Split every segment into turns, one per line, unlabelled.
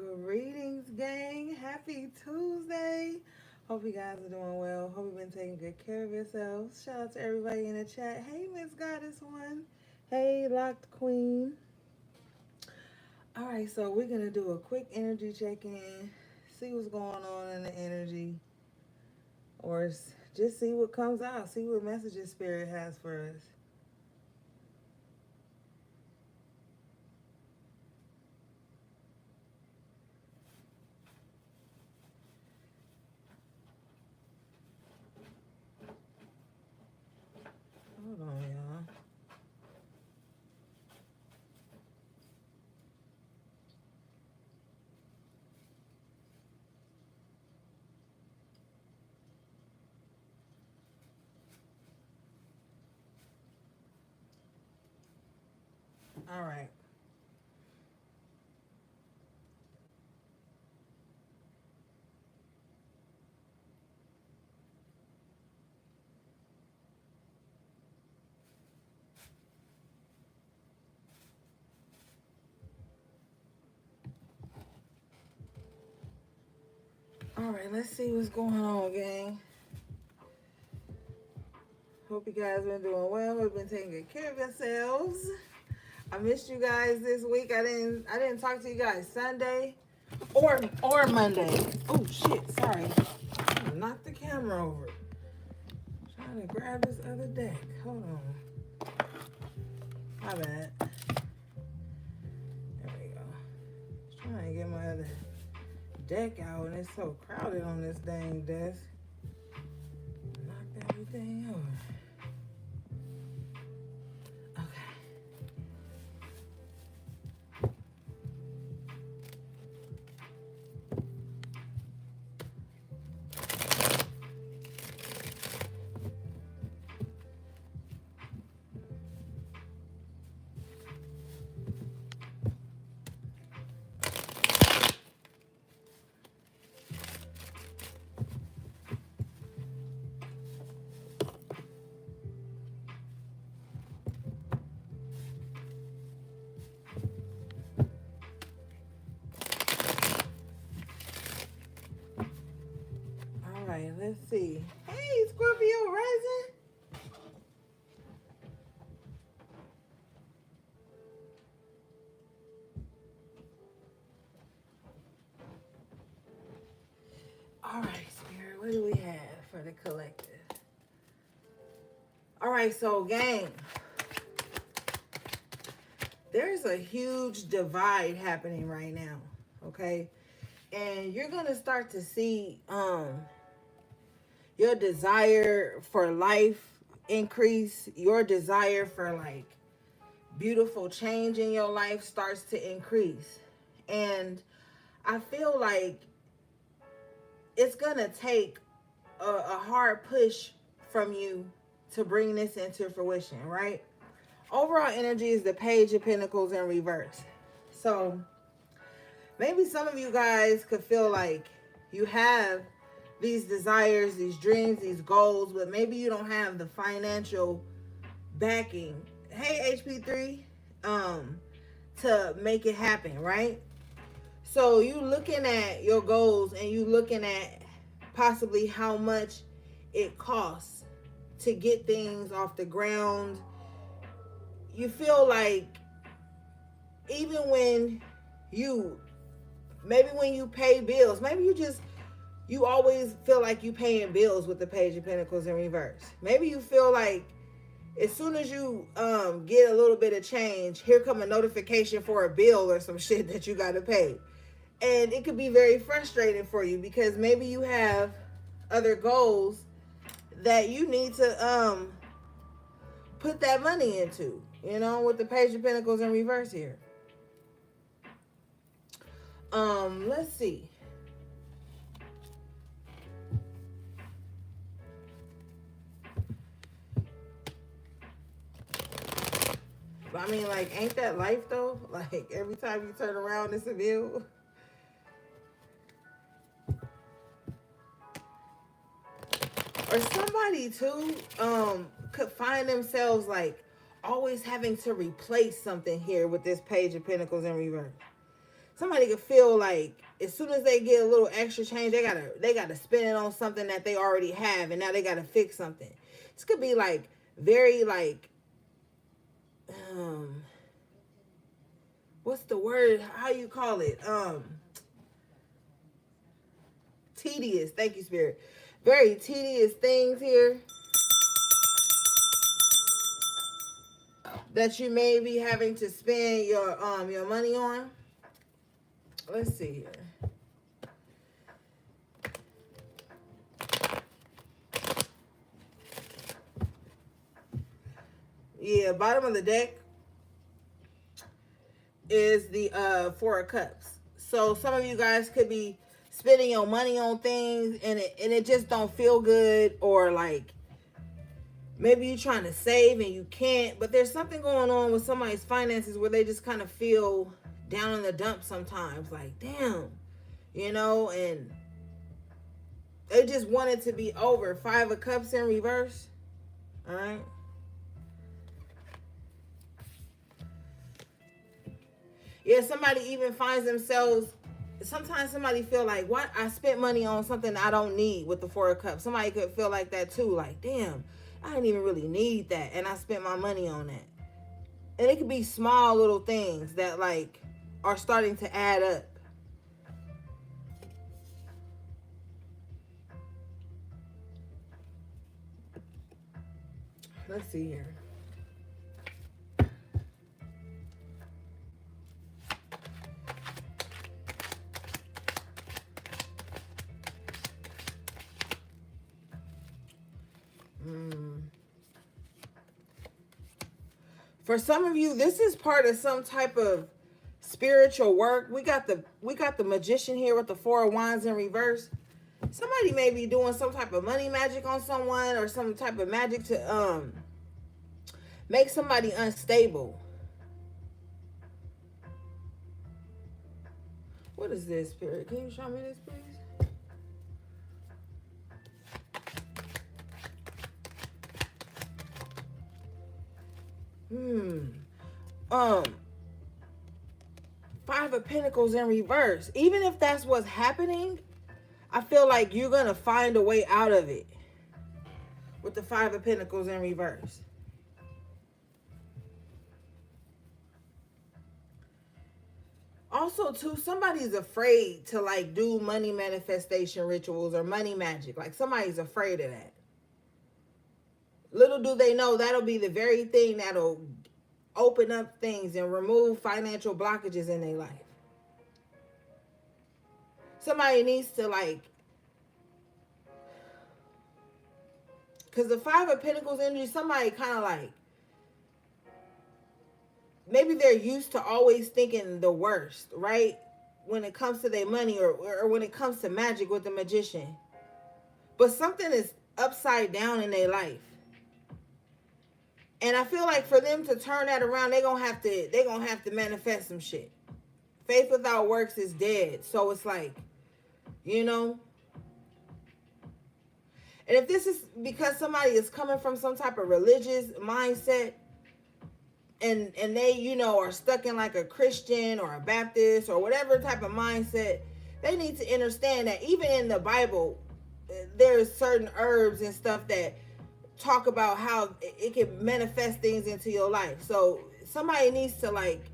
Greetings, gang. Happy Tuesday. Hope you guys are doing well. Hope you've been taking good care of yourselves. Shout out to everybody in the chat. Hey, Miss Goddess One. Hey, Locked Queen. All right, so we're going to do a quick energy check in, see what's going on in the energy, or just see what comes out, see what messages Spirit has for us. Hold on, y'all. All right. All right, let's see what's going on, gang. Hope you guys been doing well. Hope you've been taking good care of yourselves. I missed you guys this week. I didn't talk to you guys Sunday or Monday. Oh shit, sorry. I knocked the camera over. Trying to grab this other deck. Hold on. My bad. There we go. Trying to get my other deck out and it's so crowded on this dang desk. Knocked everything over. All right, let's see. Hey, Scorpio rising. All right, Spirit, what do we have for the collective? All right, so gang, there's a huge divide happening right now, okay? And you're going to start to see your desire for life increase, your desire for like beautiful change in your life starts to increase. And I feel like it's going to take a hard push from you to bring this into fruition, right? Overall energy is the Page of Pentacles in reverse. So maybe some of you guys could feel like you have these desires, these dreams, these goals, but maybe you don't have the financial backing. Hey, HP3, to make it happen, right? So you looking at your goals and you looking at possibly how much it costs to get things off the ground. You feel like even when when you pay bills, maybe you always feel like you paying bills with the Page of Pentacles in reverse. Maybe you feel like as soon as you get a little bit of change, here come a notification for a bill or some shit that you got to pay. And it could be very frustrating for you because maybe you have other goals that you need to put that money into, with the Page of Pentacles in reverse here. Let's see. But I mean, like, ain't that life though? Like, every time you turn around, it's a bill. Or somebody too could find themselves like always having to replace something here with this Page of Pentacles in reverse. somebody could feel like as soon as they get a little extra change, they gotta spend it on something that they already have, and now they gotta fix something. This could be like very like what's the word? How you call it? Tedious. Thank you, Spirit. Very tedious things here that you may be having to spend your money on. Let's see here. Yeah, bottom of the deck is the Four of Cups. So some of you guys could be spending your money on things and it just don't feel good, or like maybe you're trying to save and you can't, but there's something going on with somebody's finances where they just kind of feel down in the dump sometimes, like damn, and they just want it to be over. Five of Cups in reverse. All right. Yeah, somebody even finds themselves, sometimes somebody feel like, what? I spent money on something I don't need with the Four of Cups. Somebody could feel like that too. Like, damn, I didn't even really need that, and I spent my money on that. And it could be small little things that like are starting to add up. Let's see here. For some of you, this is part of some type of spiritual work. We got the Magician here with the Four of Wands in reverse. Somebody may be doing some type of money magic on someone, or some type of magic to make somebody unstable. What is this, Spirit? Can you show me this, please? Five of Pentacles in reverse. Even if that's what's happening, I feel like you're going to find a way out of it with the Five of Pentacles in reverse. Also, too, somebody's afraid to like do money manifestation rituals or money magic. Like somebody's afraid of that. Little do they know that'll be the very thing that'll open up things and remove financial blockages in their life. Somebody needs to like, because the Five of Pentacles energy, somebody kind of like, maybe they're used to always thinking the worst, right? When it comes to their money, or when it comes to magic with the Magician. But something is upside down in their life. And I feel like for them to turn that around, they're gonna have to manifest some shit. Faith without works is dead. So it's like, And if this is because somebody is coming from some type of religious mindset, and they, are stuck in like a Christian or a Baptist or whatever type of mindset, they need to understand that even in the Bible, there's certain herbs and stuff that talk about how it can manifest things into your life. So somebody needs to like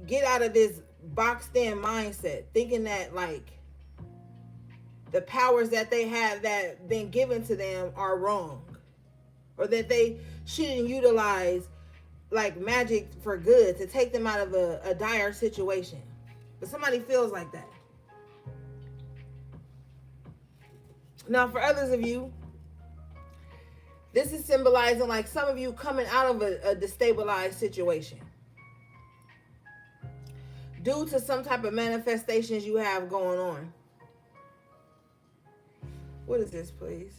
get out of this boxed in mindset, thinking that like the powers that they have that been given to them are wrong, or that they shouldn't utilize like magic for good to take them out of a dire situation. But somebody feels like that. Now, for others of you, this is symbolizing like some of you coming out of a destabilized situation due to some type of manifestations you have going on. What is this, please?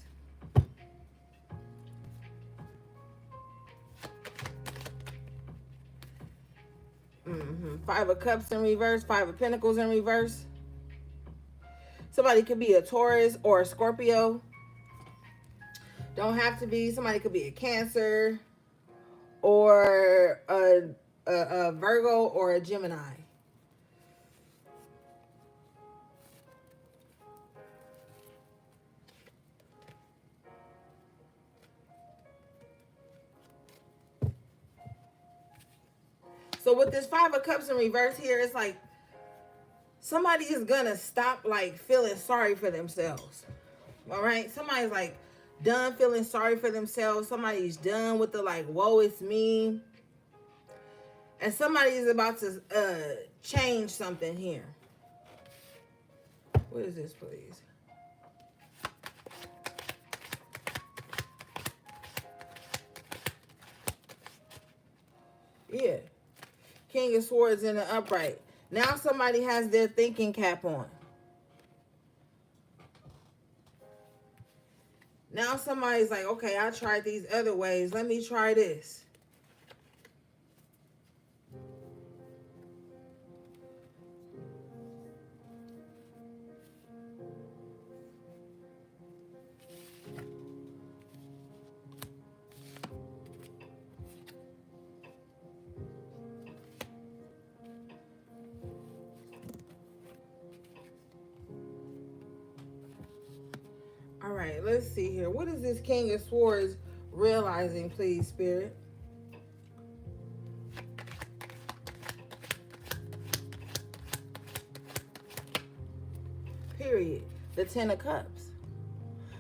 Five of Cups in reverse, Five of Pentacles in reverse. Somebody could be a Taurus or a Scorpio. Don't have to be. Somebody could be a Cancer or a Virgo or a Gemini. So with this Five of Cups in reverse here, it's like somebody is gonna stop like feeling sorry for themselves. All right, somebody's like done feeling sorry for themselves. Somebody's done with the like, woe is me, and somebody is about to change something here. What is this, please? Yeah, King of Swords in the upright. Now somebody has their thinking cap on. Now somebody's like, okay, I tried these other ways. Let me try this. All right, let's see here. What is this King of Swords realizing, please, Spirit? Period. The Ten of Cups.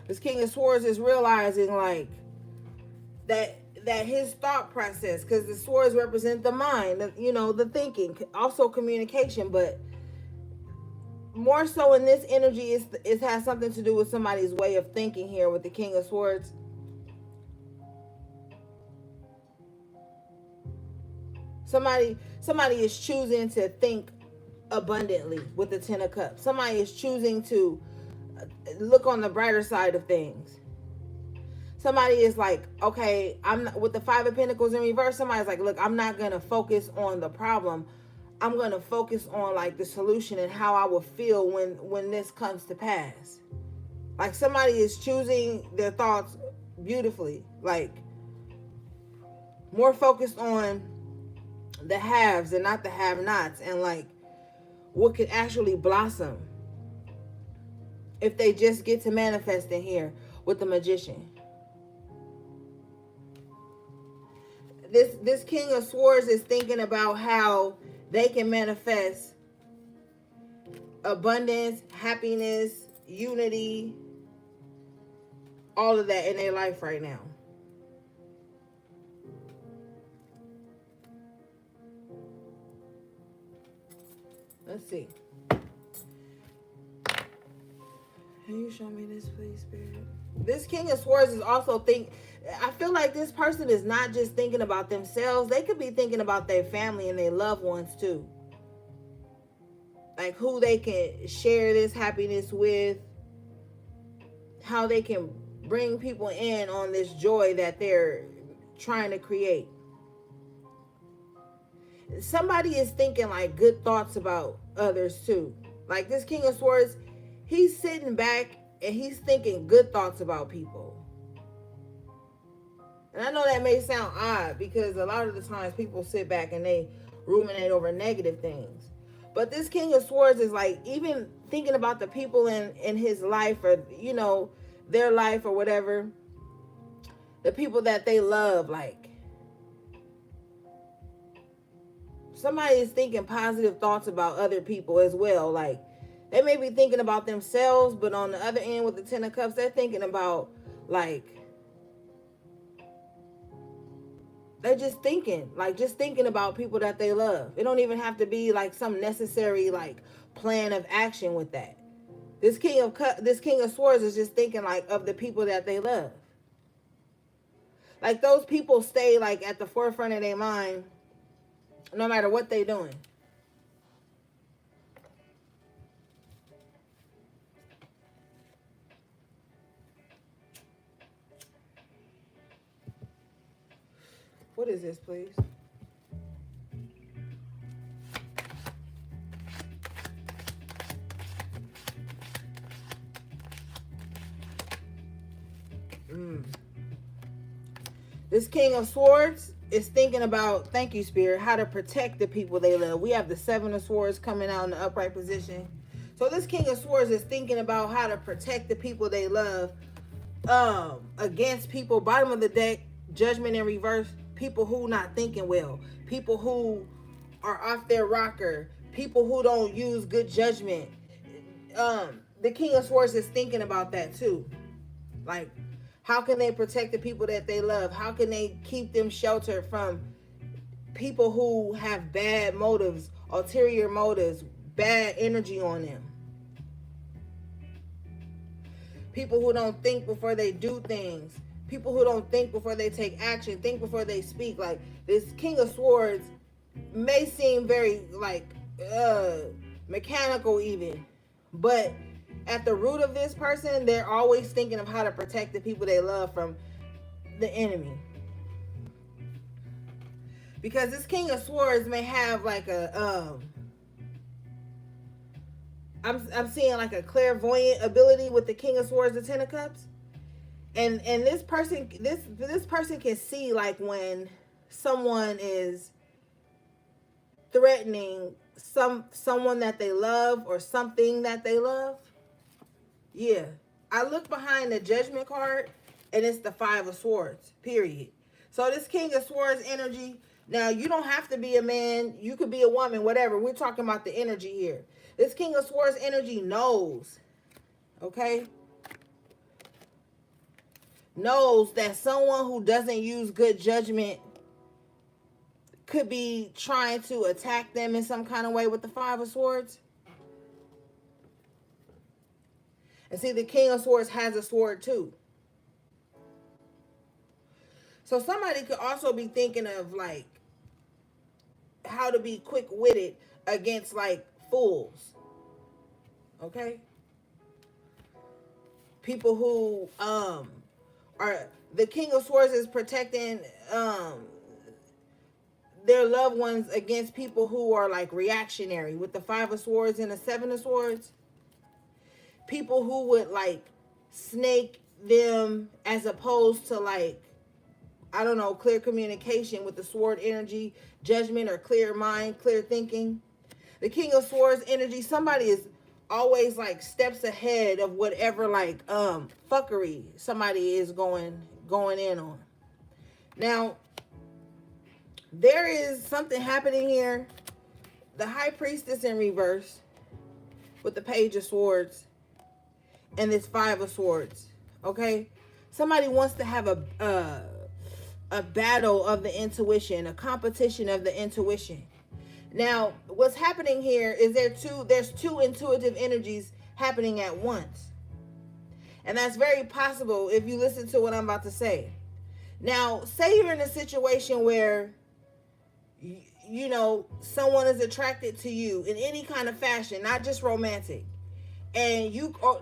This King of Swords is realizing like that his thought process, because the swords represent the mind, the thinking, also communication, but more so in this energy, it has something to do with somebody's way of thinking here with the King of Swords. Somebody is choosing to think abundantly with the Ten of Cups. Somebody is choosing to look on the brighter side of things. Somebody is like, okay, I'm not, with the Five of Pentacles in reverse. Somebody's like, look, I'm not gonna focus on the problem. I'm gonna focus on like the solution and how I will feel when this comes to pass. Like somebody is choosing their thoughts beautifully, like more focused on the haves and not the have-nots, and like what could actually blossom if they just get to manifest in here with the Magician. This King of Swords is thinking about how they can manifest abundance, happiness, unity, all of that in their life right now. Let's see. Can you show me this, please, Spirit? This King of Swords is also I feel like this person is not just thinking about themselves. They could be thinking about their family and their loved ones too. Like who they can share this happiness with, how they can bring people in on this joy that they're trying to create. Somebody is thinking like good thoughts about others too. Like this King of Swords, he's sitting back and he's thinking good thoughts about people. And I know that may sound odd because a lot of the times people sit back and they ruminate over negative things. But this King of Swords is like even thinking about the people in his life, or, their life or whatever. The people that they love, like. Somebody is thinking positive thoughts about other people as well. Like they may be thinking about themselves, but on the other end with the Ten of Cups, they're thinking about like, they're just thinking about people that they love. It don't even have to be like some necessary like plan of action with that. This King of Swords is just thinking like of the people that they love. Like those people stay like at the forefront of their mind no matter what they're doing. What is this, please? This King of Swords is thinking about, thank you, Spirit, how to protect the people they love. We have the Seven of Swords coming out in the upright position. So this King of Swords is thinking about how to protect the people they love against people. Bottom of the deck, Judgment in reverse. People who not thinking well. People who are off their rocker, people who don't use good judgment. The King of Swords is thinking about that too. Like, how can they protect the people that they love? How can they keep them sheltered from people who have bad motives, ulterior motives, bad energy on them? People who don't think before they do things. People who don't think before they take action, think before they speak. Like, this King of Swords may seem very like mechanical even, but at the root of this person, they're always thinking of how to protect the people they love from the enemy. Because this King of Swords may have like a I'm seeing like a clairvoyant ability with the King of Swords, the Ten of Cups. And this person can see like when someone is threatening someone that they love or something that they love. Yeah. I look behind the Judgment card and it's the Five of Swords, period. So this King of Swords energy, now you don't have to be a man, you could be a woman, whatever. We're talking about the energy here. This King of Swords energy knows, okay? Knows that someone who doesn't use good judgment could be trying to attack them in some kind of way with the Five of Swords. And see, the King of Swords has a sword too. So somebody could also be thinking of like how to be quick-witted against like fools. Okay? People who are, the King of Swords is protecting their loved ones against people who are like reactionary with the Five of Swords and the Seven of Swords. People who would like snake them as opposed to like, I don't know, clear communication with the sword energy, judgment, or clear mind, clear thinking. The King of Swords energy, somebody is always like steps ahead of whatever like fuckery somebody is going in on. Now, there is something happening here. The High Priestess in reverse with the Page of Swords and this Five of Swords. Okay? Somebody wants to have a battle of the intuition, a competition of the intuition. Now, what's happening here is there's two intuitive energies happening at once. And that's very possible if you listen to what I'm about to say. Now, say you're in a situation where you know someone is attracted to you in any kind of fashion, not just romantic. And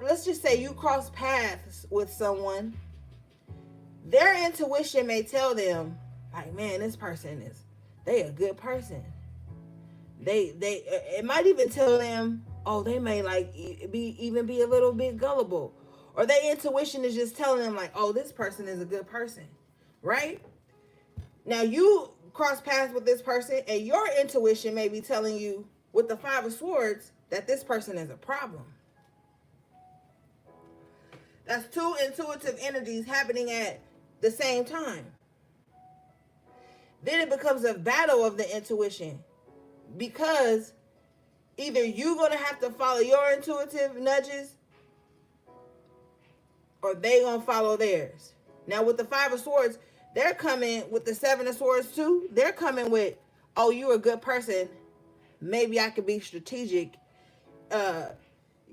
let's just say you cross paths with someone. Their intuition may tell them, like, man, this person they a good person. It might even tell them, oh, they may like even be a little bit gullible, or their intuition is just telling them like, oh, this person is a good person, right? Now you cross paths with this person, and your intuition may be telling you with the Five of Swords that this person is a problem. That's two intuitive energies happening at the same time. Then it becomes a battle of the intuition, because either you're going to have to follow your intuitive nudges or they going to follow theirs. Now with the Five of Swords, they're coming with the Seven of Swords too. They're coming with, oh, you're a good person. Maybe I could be strategic,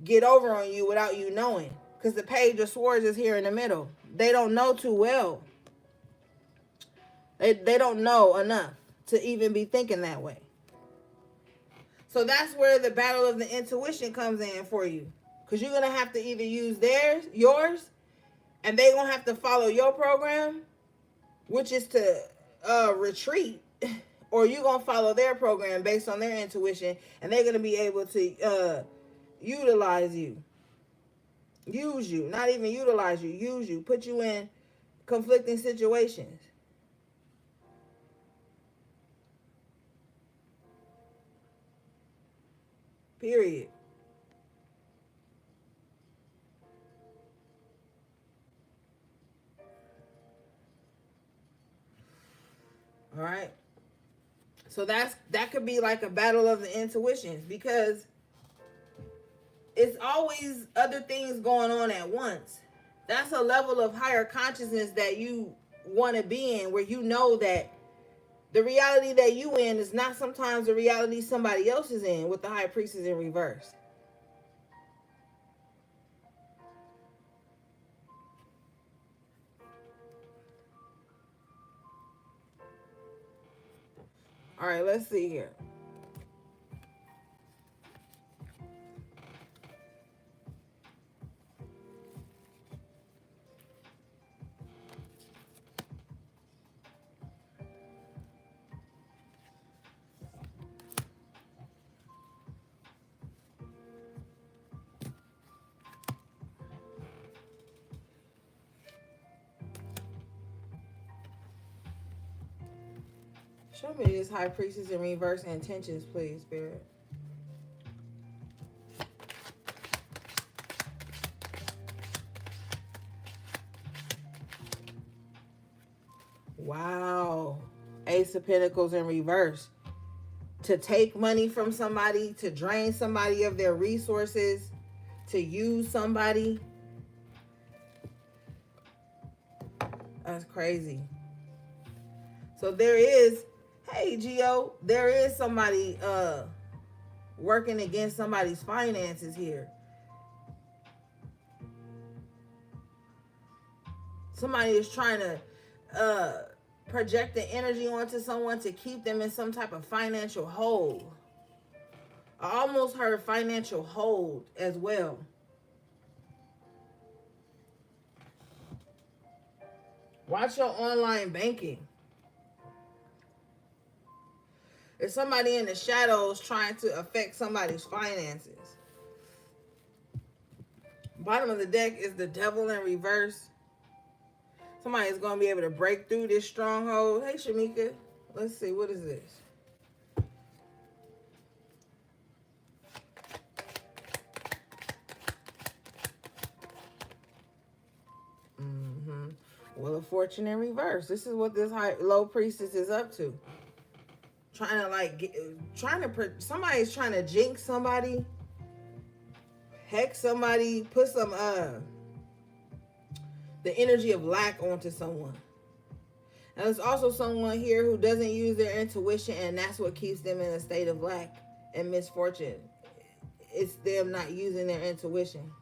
get over on you without you knowing. Because the Page of Swords is here in the middle. They don't know too well. They don't know enough to even be thinking that way. So that's where the battle of the intuition comes in for you. Because you're going to have to either use yours, and they're going to have to follow your program, which is to retreat, or you're going to follow their program based on their intuition, and they're going to be able to utilize you. Use you. Not even utilize you. Use you. Put you in conflicting situations. Period. All right. So that could be like a battle of the intuitions, because it's always other things going on at once. That's a level of higher consciousness that you want to be in, where you know that the reality that you in is not sometimes the reality somebody else is in, with the high priestess in reverse. All right, let's see here. Show me this high priestess in reverse intentions, please, Spirit. Wow. Ace of Pentacles in reverse. To take money from somebody, to drain somebody of their resources, to use somebody. That's crazy. So there is, hey Gio, there is somebody working against somebody's finances here. Somebody is trying to project the energy onto someone to keep them in some type of financial hold. I almost heard financial hold as well. Watch your online banking. There's somebody in the shadows trying to affect somebody's finances. Bottom of the deck is the devil in reverse. Somebody is going to be able to break through this stronghold. Hey, Shamika. Let's see. What is this? Wheel of Fortune in reverse. This is what this low priestess is up to. Somebody's trying to jinx somebody. Heck somebody. Put some, the energy of lack onto someone. And there's also someone here who doesn't use their intuition, and that's what keeps them in a state of lack and misfortune. It's them not using their intuition.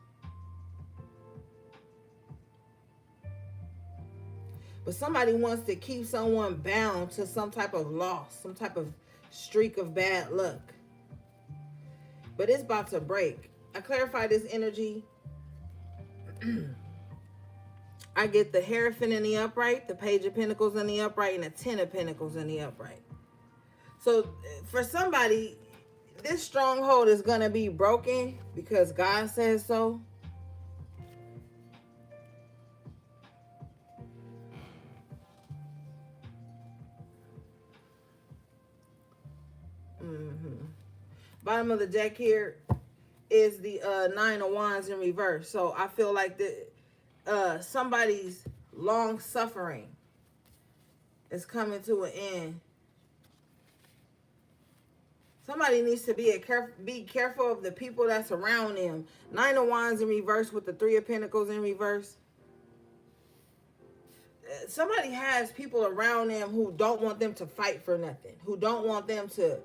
But somebody wants to keep someone bound to some type of loss, some type of streak of bad luck. But it's about to break. I clarify this energy. I get the Hierophant in the upright, the Page of Pentacles in the upright, and the Ten of Pentacles in the upright. So for somebody, this stronghold is going to be broken because God says so. Bottom of the deck here is the Nine of Wands in reverse. So I feel like somebody's long suffering is coming to an end. Somebody needs to be careful of the people that's around them. Nine of Wands in reverse with the Three of Pentacles in reverse. Somebody has people around them who don't want them to fight for nothing, who don't want them to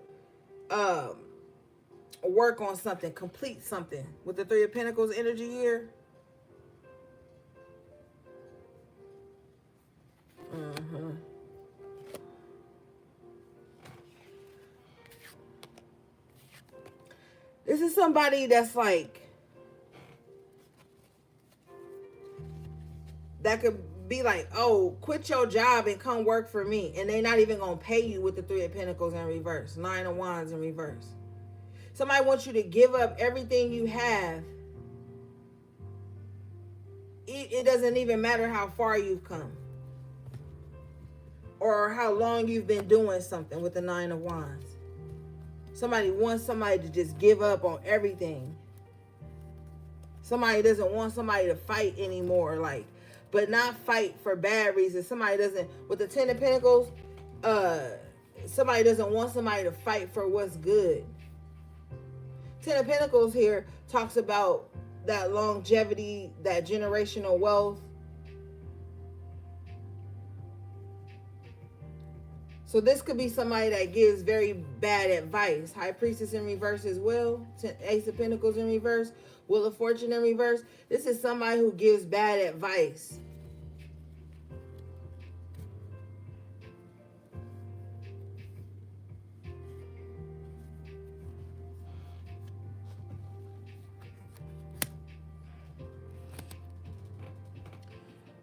work on something, complete something. With the Three of Pentacles energy here. This is somebody that's like, that could be like, oh, quit your job and come work for me. And they're not even going to pay you with the Three of Pentacles in reverse. Nine of Wands in reverse. Somebody wants you to give up everything you have. It doesn't even matter how far you've come. Or how long you've been doing something with the Nine of Wands. Somebody wants somebody to just give up on everything. Somebody doesn't want somebody to fight anymore, but not fight for bad reasons. Somebody doesn't, with the Ten of Pentacles, somebody doesn't want somebody to fight for what's good. Ten of Pentacles here talks about that longevity, that generational wealth. So this could be somebody that gives very bad advice. High Priestess in reverse as well. Ace of Pentacles in reverse. Wheel of Fortune in reverse. This is somebody who gives bad advice.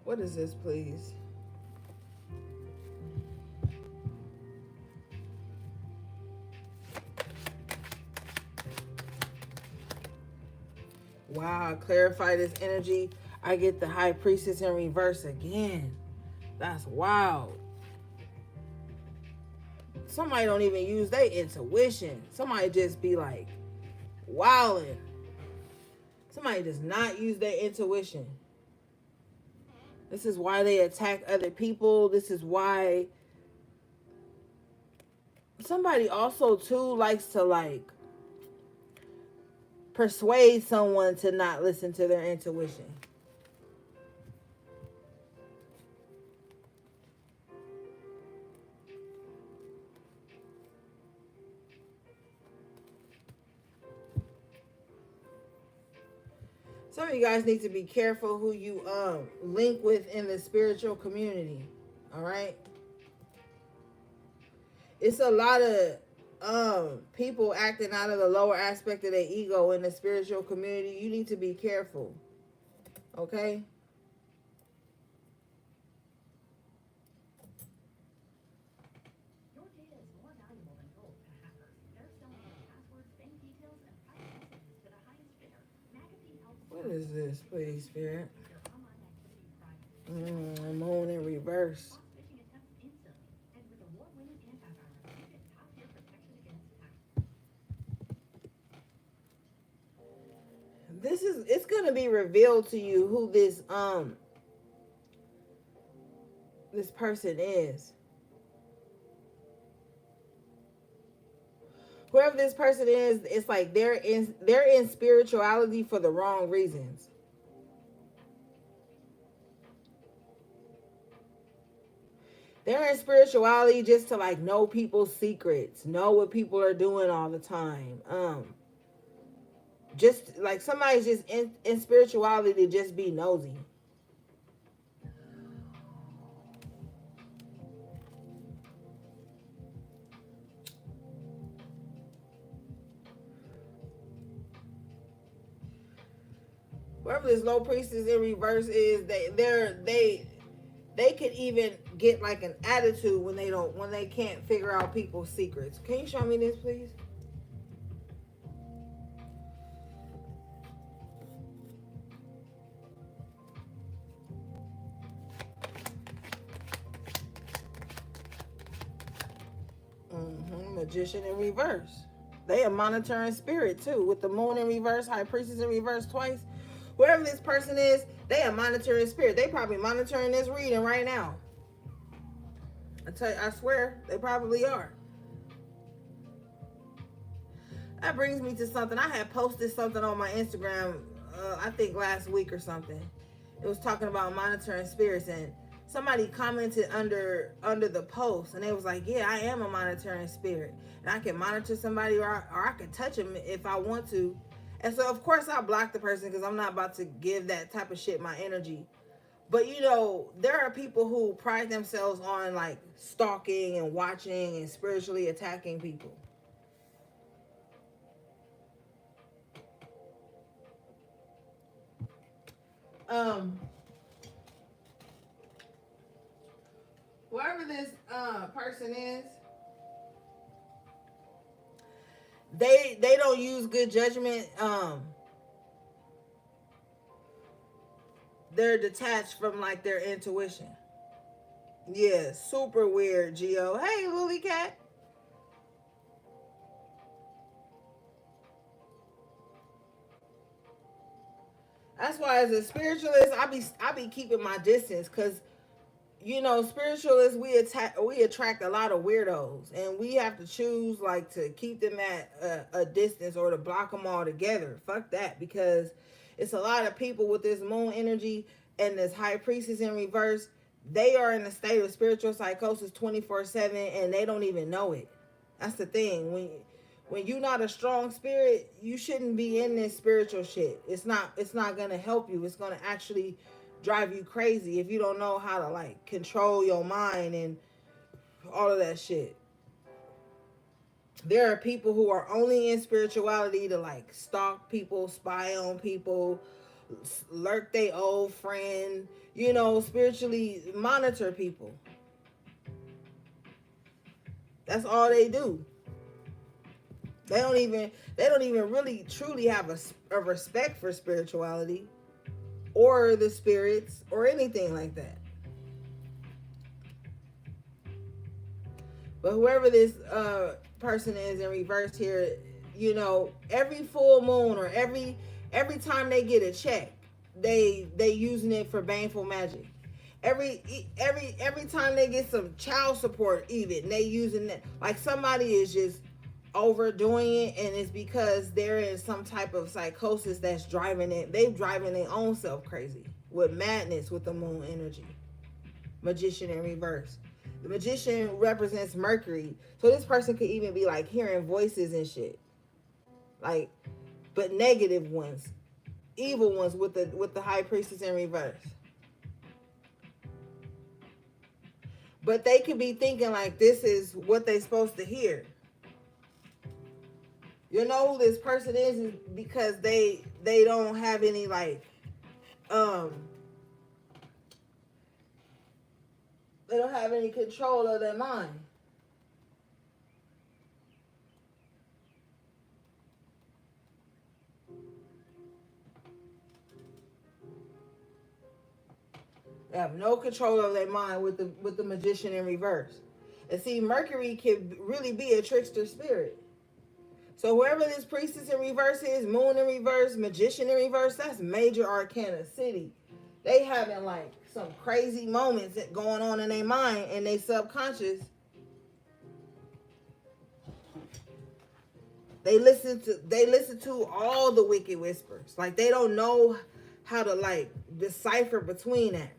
What is this, please? Wow, clarify this energy. I get the High Priestess in reverse again. That's wild. Somebody don't even use their intuition. Somebody just be like wilding. Somebody does not use their intuition. This is why they attack other people. This is why somebody also too likes to like persuade someone to not listen to their intuition. Some of you guys need to be careful who you link with in the spiritual community. All right. It's a lot of people acting out of the lower aspect of their ego in the spiritual community. You need to be careful. Okay? What is this, please, Spirit? Moon in reverse. It's gonna be revealed to you who this person is. Whoever this person is, it's like they're in spirituality for the wrong reasons. They're in spirituality just to like know people's secrets, know what people are doing all the time. Just like somebody's just in spirituality to just be nosy. Whoever this low priestess in reverse is, they could even get like an attitude when they can't figure out people's secrets. Can you show me this, please? Magician in reverse. They are monitoring spirit too, with the moon in reverse, high priestess in reverse twice. Whoever this person is, they are monitoring spirit. They probably monitoring this reading right now. I swear, they probably are. That brings me to something. I had posted something on my Instagram, I think last week or something. It was talking about monitoring spirits, and somebody commented under the post, and they was like, yeah, I am a monitoring spirit, and I can monitor somebody, or I can touch them if I want to. And so of course I blocked the person because I'm not about to give that type of shit my energy. But you know, there are people who pride themselves on like stalking and watching and spiritually attacking people. Whoever this person is, they don't use good judgment. They're detached from like their intuition. Yeah, super weird, Geo. Hey, Lily Cat. That's why as a spiritualist, I be keeping my distance, because spiritualists, we attract a lot of weirdos, and we have to choose like to keep them at a distance or to block them all together. Fuck that, because it's a lot of people with this moon energy and this high priestess in reverse. They are in a state of spiritual psychosis 24/7, and they don't even know it. That's the thing. When you're not a strong spirit, you shouldn't be in this spiritual shit. It's not gonna help you. It's gonna actually drive you crazy if you don't know how to like control your mind and all of that shit. There are people who are only in spirituality to like stalk people, spy on people, lurk their old friend, spiritually monitor people. That's all they do. They don't even really truly have a respect for spirituality or the spirits or anything like that. But whoever this person is in reverse here, every full moon or every time they get a check, they using it for baneful magic. Every time they get some child support, even they using it like somebody is just overdoing it, and it's because they're in some type of psychosis that's driving it. They driving their own self crazy with madness with the moon energy. Magician in reverse. The magician represents Mercury, so this person could even be like hearing voices and shit, like, but negative ones, evil ones with the high priestess in reverse. But they could be thinking like this is what they supposed to hear. You know who this person is because they don't have any like um they don't have any control of their mind. They have no control of their mind with the magician in reverse. And see, Mercury can really be a trickster spirit. So whoever this priestess in reverse is, moon in reverse, magician in reverse, that's major arcana city. They having like some crazy moments going on in their mind and they subconscious. They listen to all the wicked whispers. Like they don't know how to like decipher between that.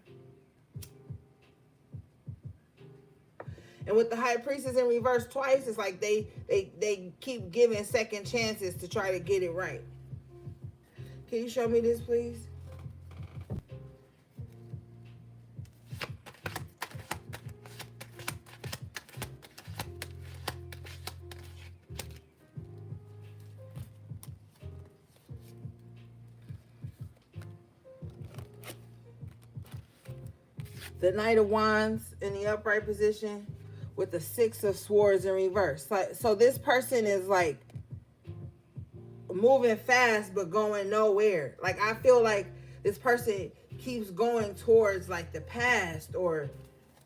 And with the high priestess in reverse twice, it's like they keep giving second chances to try to get it right. Can you show me this, please? The Knight of Wands in the upright position with the Six of Swords in reverse. So this person is like moving fast but going nowhere. Like I feel like this person keeps going towards like the past or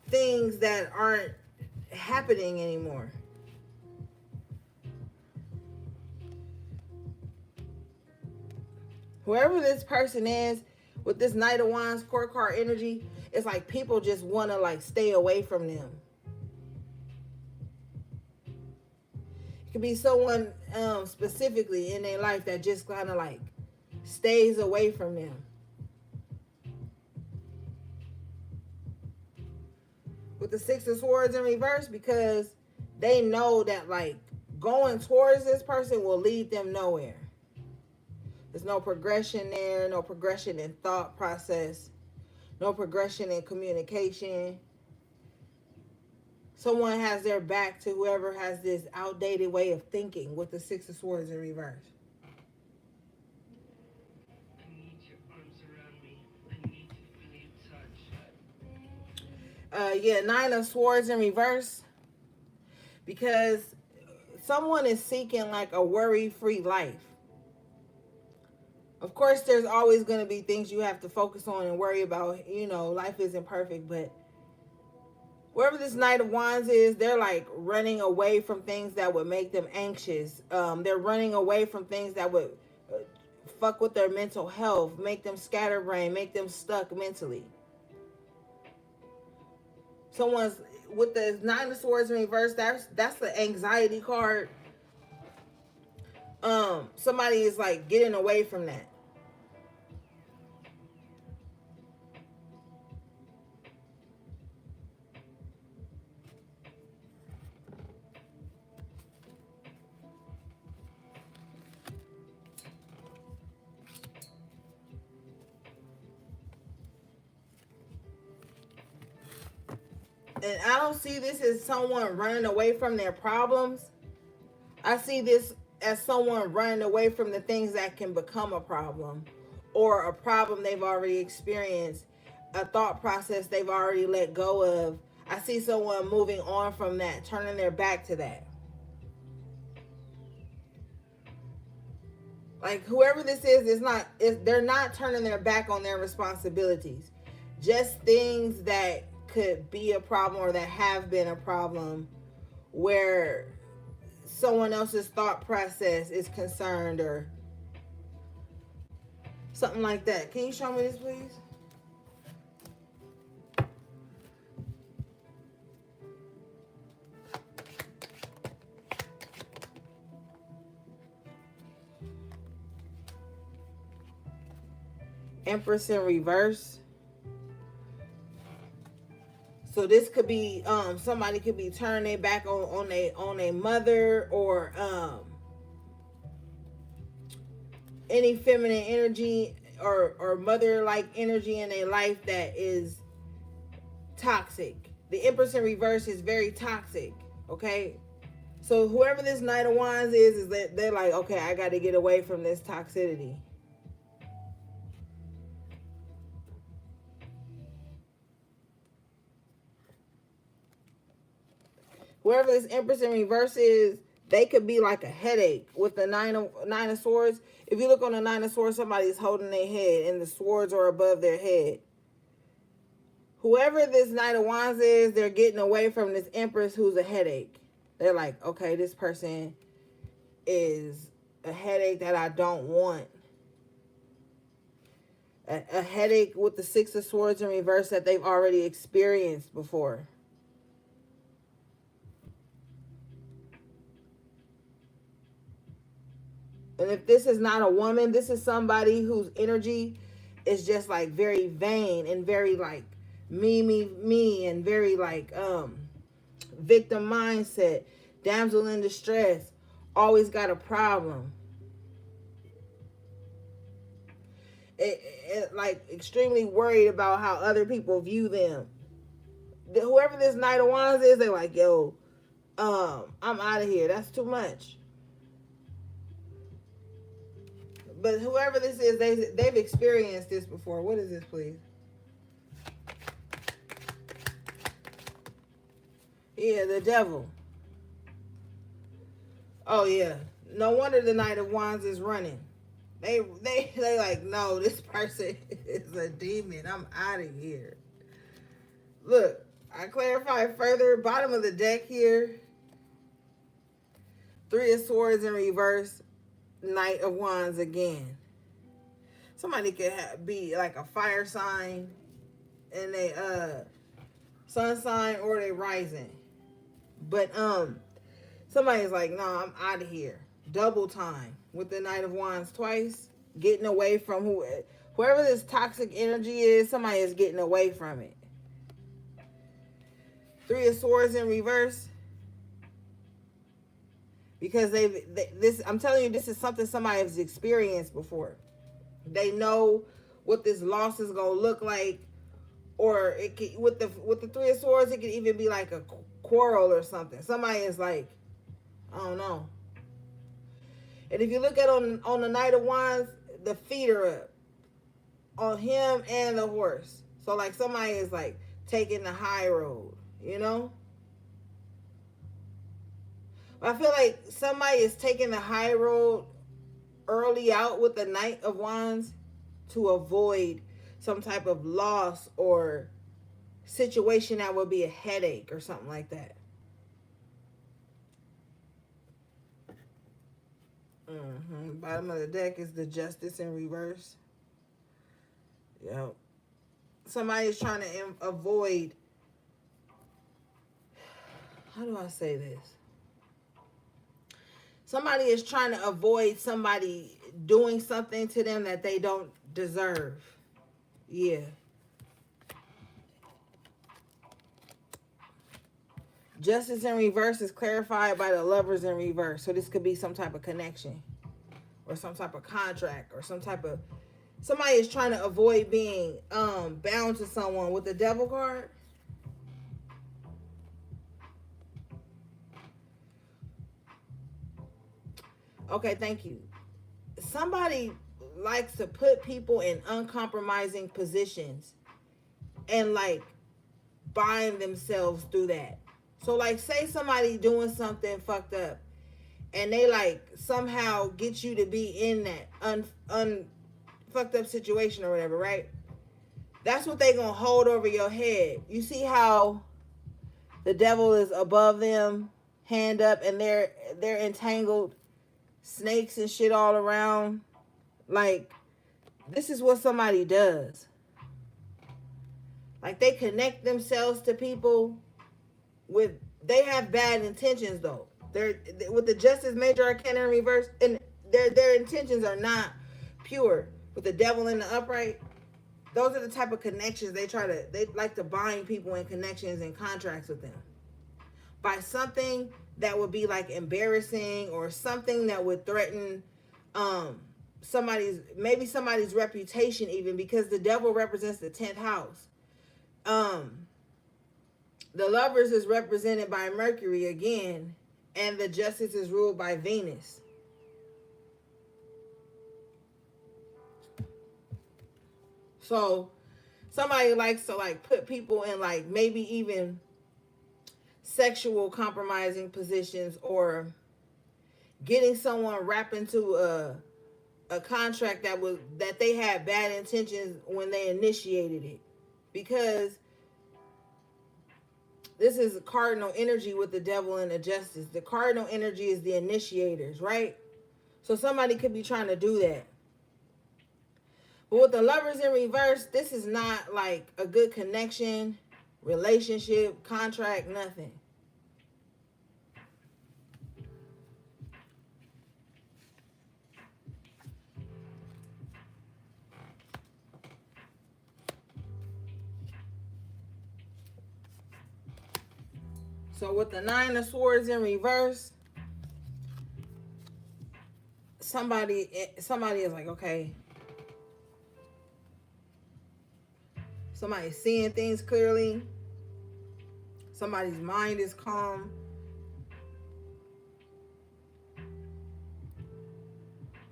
things that aren't happening anymore. Whoever this person is with this Knight of Wands court card energy, it's like people just want to like stay away from them. It could be someone specifically in their life that just kind of like stays away from them. With the Six of Swords in reverse, because they know that like going towards this person will lead them nowhere. There's no progression there, no progression in thought process, no progression in communication. Someone has their back to whoever has this outdated way of thinking with the Six of Swords in reverse. I need your arms around me. I need to feel your touch. Nine of Swords in reverse. Because someone is seeking like a worry-free life. Of course, there's always going to be things you have to focus on and worry about. Life isn't perfect, but wherever this Knight of Wands is, they're like running away from things that would make them anxious. They're running away from things that would fuck with their mental health, make them scatterbrained, make them stuck mentally. Someone's with the Nine of Swords in reverse. That's the anxiety card. Somebody is like getting away from that. And I don't see this as someone running away from their problems. I see this as someone running away from the things that can become a problem, or a problem they've already experienced, a thought process they've already let go of. I see someone moving on from that, turning their back to that. Like whoever this is not, they're not turning their back on their responsibilities. Just things that could be a problem or that have been a problem where someone else's thought process is concerned or something like that. Can you show me this, please? Empress in reverse. So this could be somebody could be turning their back on a mother, or any feminine energy or mother like energy in their life that is toxic. The Empress in reverse is very toxic. Okay, so whoever this Knight of Wands is that they're like, okay, I got to get away from this toxicity. Whoever this Empress in reverse is, they could be like a headache with the nine of Swords. If you look on the Nine of Swords, somebody's holding their head and the swords are above their head. Whoever this Knight of Wands is, they're getting away from this Empress who's a headache. They're like, okay, this person is a headache that I don't want. A headache with the Six of Swords in reverse that they've already experienced before. And if this is not a woman, this is somebody whose energy is just like very vain and very like me, and very like victim mindset, damsel in distress, always got a problem. Like extremely worried about how other people view them. Whoever this Knight of Wands is, they're like, yo, I'm out of here. That's too much. But whoever this is, they've experienced this before. What is this, please? Yeah, the devil. Oh yeah. No wonder the Knight of Wands is running. They like, no, this person is a demon. I'm out of here. Look, I clarify further. Bottom of the deck here. Three of Swords in reverse. Knight of Wands again. Somebody could be like a fire sign and they sun sign or they rising. But somebody's like, no, I'm out of here. Double time with the Knight of Wands twice. Getting away from whoever this toxic energy is, somebody is getting away from it. Three of Swords in reverse. Because this, I'm telling you, this is something somebody has experienced before. They know what this loss is gonna look like, or it could, with the Three of Swords, it could even be like a quarrel or something. Somebody is like, I don't know. And if you look at on the Knight of Wands, the feet are up on him and the horse. So like somebody is like taking the high road, you know. I feel like somebody is taking the high road early out with the Knight of Wands to avoid some type of loss or situation that would be a headache or something like that. Bottom of the deck is the Justice in reverse. Yep. Somebody is trying to avoid how do I say this? Somebody is trying to avoid somebody doing something to them that they don't deserve. Yeah. Justice in reverse is clarified by the lovers in reverse. So this could be some type of connection or some type of contract or some type of, somebody is trying to avoid being bound to someone with the devil card. Okay, thank you. Somebody likes to put people in uncompromising positions and like bind themselves through that. So like say somebody doing something fucked up and they like somehow get you to be in that fucked up situation or whatever, right? That's what they gonna hold over your head. You see how the devil is above them, hand up, and they're entangled, snakes and shit all around. Like, this is what somebody does. Like, they connect themselves to people with, they have bad intentions though. They're with the Justice Major Arcana in reverse, and their intentions are not pure. With the devil in the upright, those are the type of connections they like to bind people in connections and contracts with them by something that would be like embarrassing or something that would threaten somebody's reputation, even because the devil represents the 10th house. The lovers is represented by Mercury again, and the justice is ruled by Venus. So somebody likes to like put people in like maybe even sexual compromising positions, or getting someone wrapped into a contract that they had bad intentions when they initiated it, because this is cardinal energy with the devil and the justice. The cardinal energy is the initiators, right? So somebody could be trying to do that. But with the lovers in reverse, this is not like a good connection, relationship, contract, nothing. So with the 9 of Swords in reverse, somebody is like, okay, somebody's seeing things clearly. Somebody's mind is calm.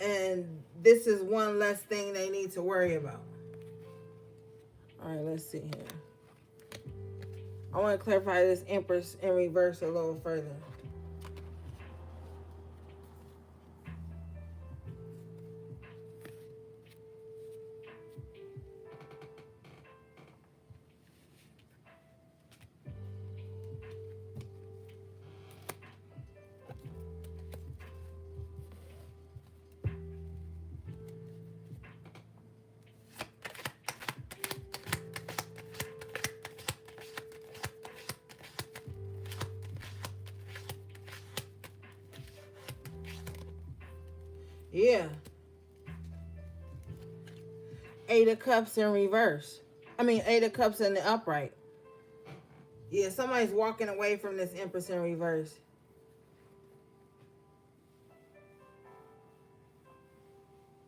And this is one less thing they need to worry about. All right, let's see here. I want to clarify this Empress in reverse a little further. Yeah. 8 of Cups in reverse. 8 of Cups in the upright. Yeah, somebody's walking away from this Empress in reverse.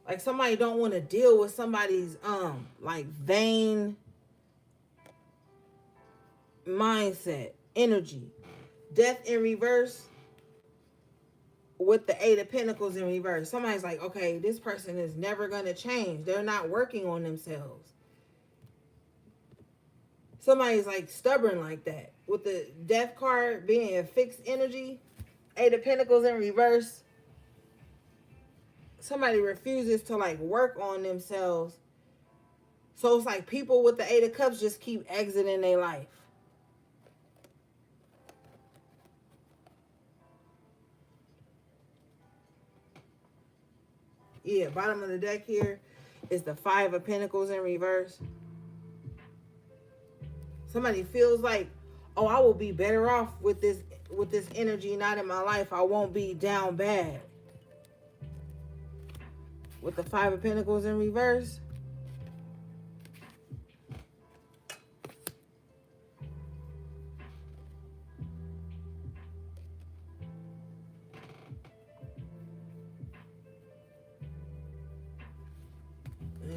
Like somebody don't want to deal with somebody's like vain mindset, energy. Death in reverse with the 8 of Pentacles in reverse. Somebody's like, okay, this person is never going to change. They're not working on themselves. Somebody's like stubborn like that. With the Death card being a fixed energy, 8 of Pentacles in reverse, somebody refuses to like work on themselves. So it's like people with the 8 of Cups just keep exiting their life. Yeah, bottom of the deck here is the 5 of Pentacles in reverse. Somebody feels like, oh, I will be better off with this with this energy not in my life, I won't be down bad. With the Five of Pentacles in reverse, yeah.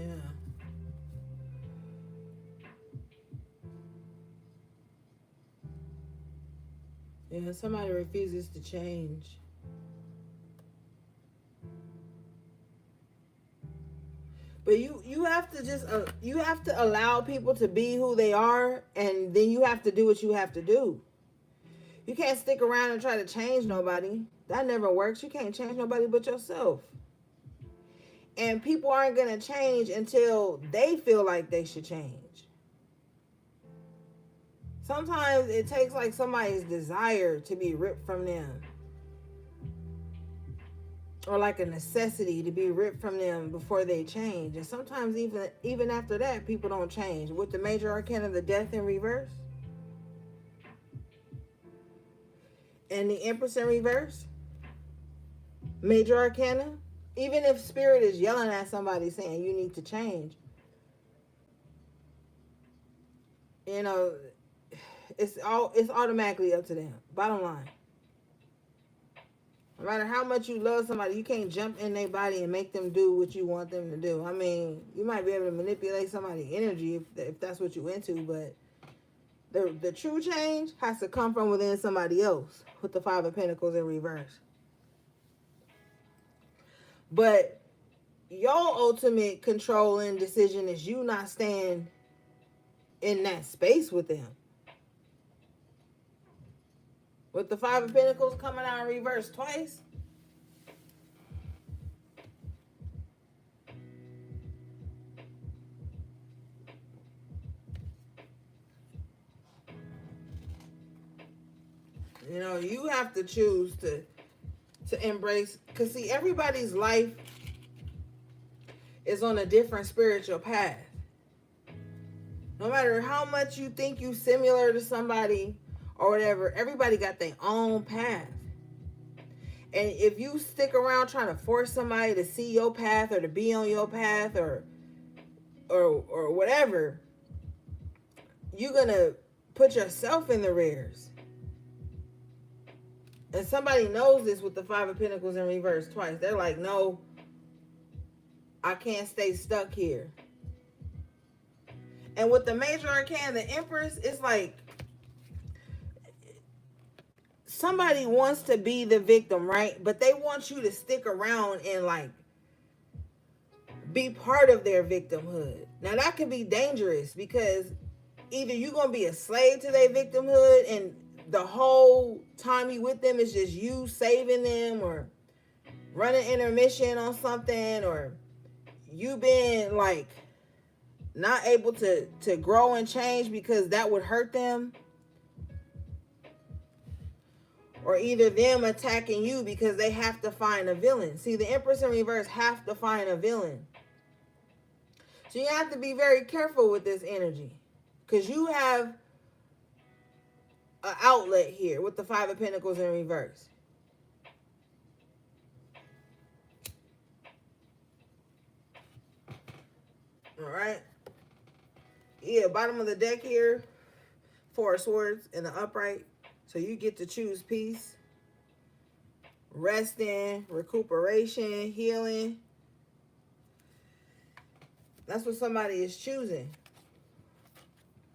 Yeah, somebody refuses to change. But you have to just you have to allow people to be who they are, and then you have to do what you have to do. You can't stick around and try to change nobody. That never works. You can't change nobody but yourself. And people aren't going to change until they feel like they should change. Sometimes it takes like somebody's desire to be ripped from them, or like a necessity to be ripped from them before they change. And sometimes even after that, people don't change. With the major arcana, the Death in reverse, and the Empress in reverse, major arcana, even if spirit is yelling at somebody saying you need to change, you know, it's automatically up to them. Bottom line. No matter how much you love somebody, you can't jump in their body and make them do what you want them to do. I mean, you might be able to manipulate somebody's energy if that's what you're into, but the true change has to come from within somebody else with the Five of Pentacles in reverse. But your ultimate control and decision is you not staying in that space with them. With the Five of Pentacles coming out in reverse twice, you know, you have to choose to embrace, because see, everybody's life is on a different spiritual path. No matter how much you think you similar to somebody or whatever, everybody got their own path. And if you stick around trying to force somebody to see your path or to be on your path or whatever, you're gonna put yourself in the rears. And somebody knows this with the Five of Pentacles in reverse twice. They're like, no, I can't stay stuck here. And with the major arcana, the Empress, it's like somebody wants to be the victim, right? But they want you to stick around and like be part of their victimhood. Now that could be dangerous, because either you're going to be a slave to their victimhood and the whole time you with them is just you saving them or running intermission on something, or you been like not able to grow and change because that would hurt them, or either them attacking you because they have to find a villain. See, the Empress in reverse have to find a villain. So you have to be very careful with this energy, because you have an outlet here with the Five of Pentacles in reverse. All right. Yeah, bottom of the deck here, Four of Swords in the upright. So you get to choose peace, resting, recuperation, healing. That's what somebody is choosing.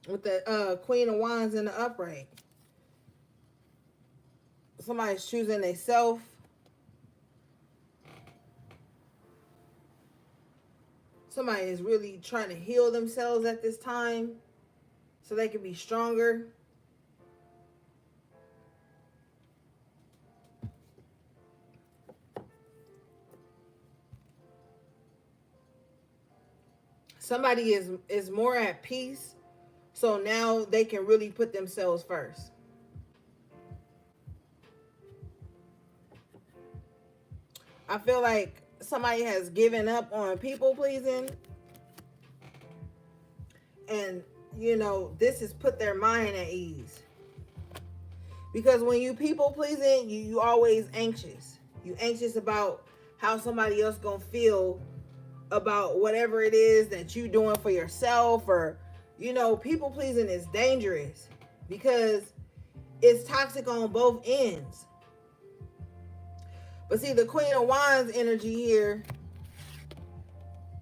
With the Queen of Wands in the upright. Somebody's choosing they self. Somebody is really trying to heal themselves at this time so they can be stronger. Somebody is more at peace, so now they can really put themselves first. I feel like somebody has given up on people pleasing, and you know, this has put their mind at ease, Because when you people pleasing, you always anxious. You anxious about how somebody else gonna feel about whatever it is that you doing for yourself, or people pleasing is dangerous because it's toxic on both ends. But see, the Queen of Wands energy here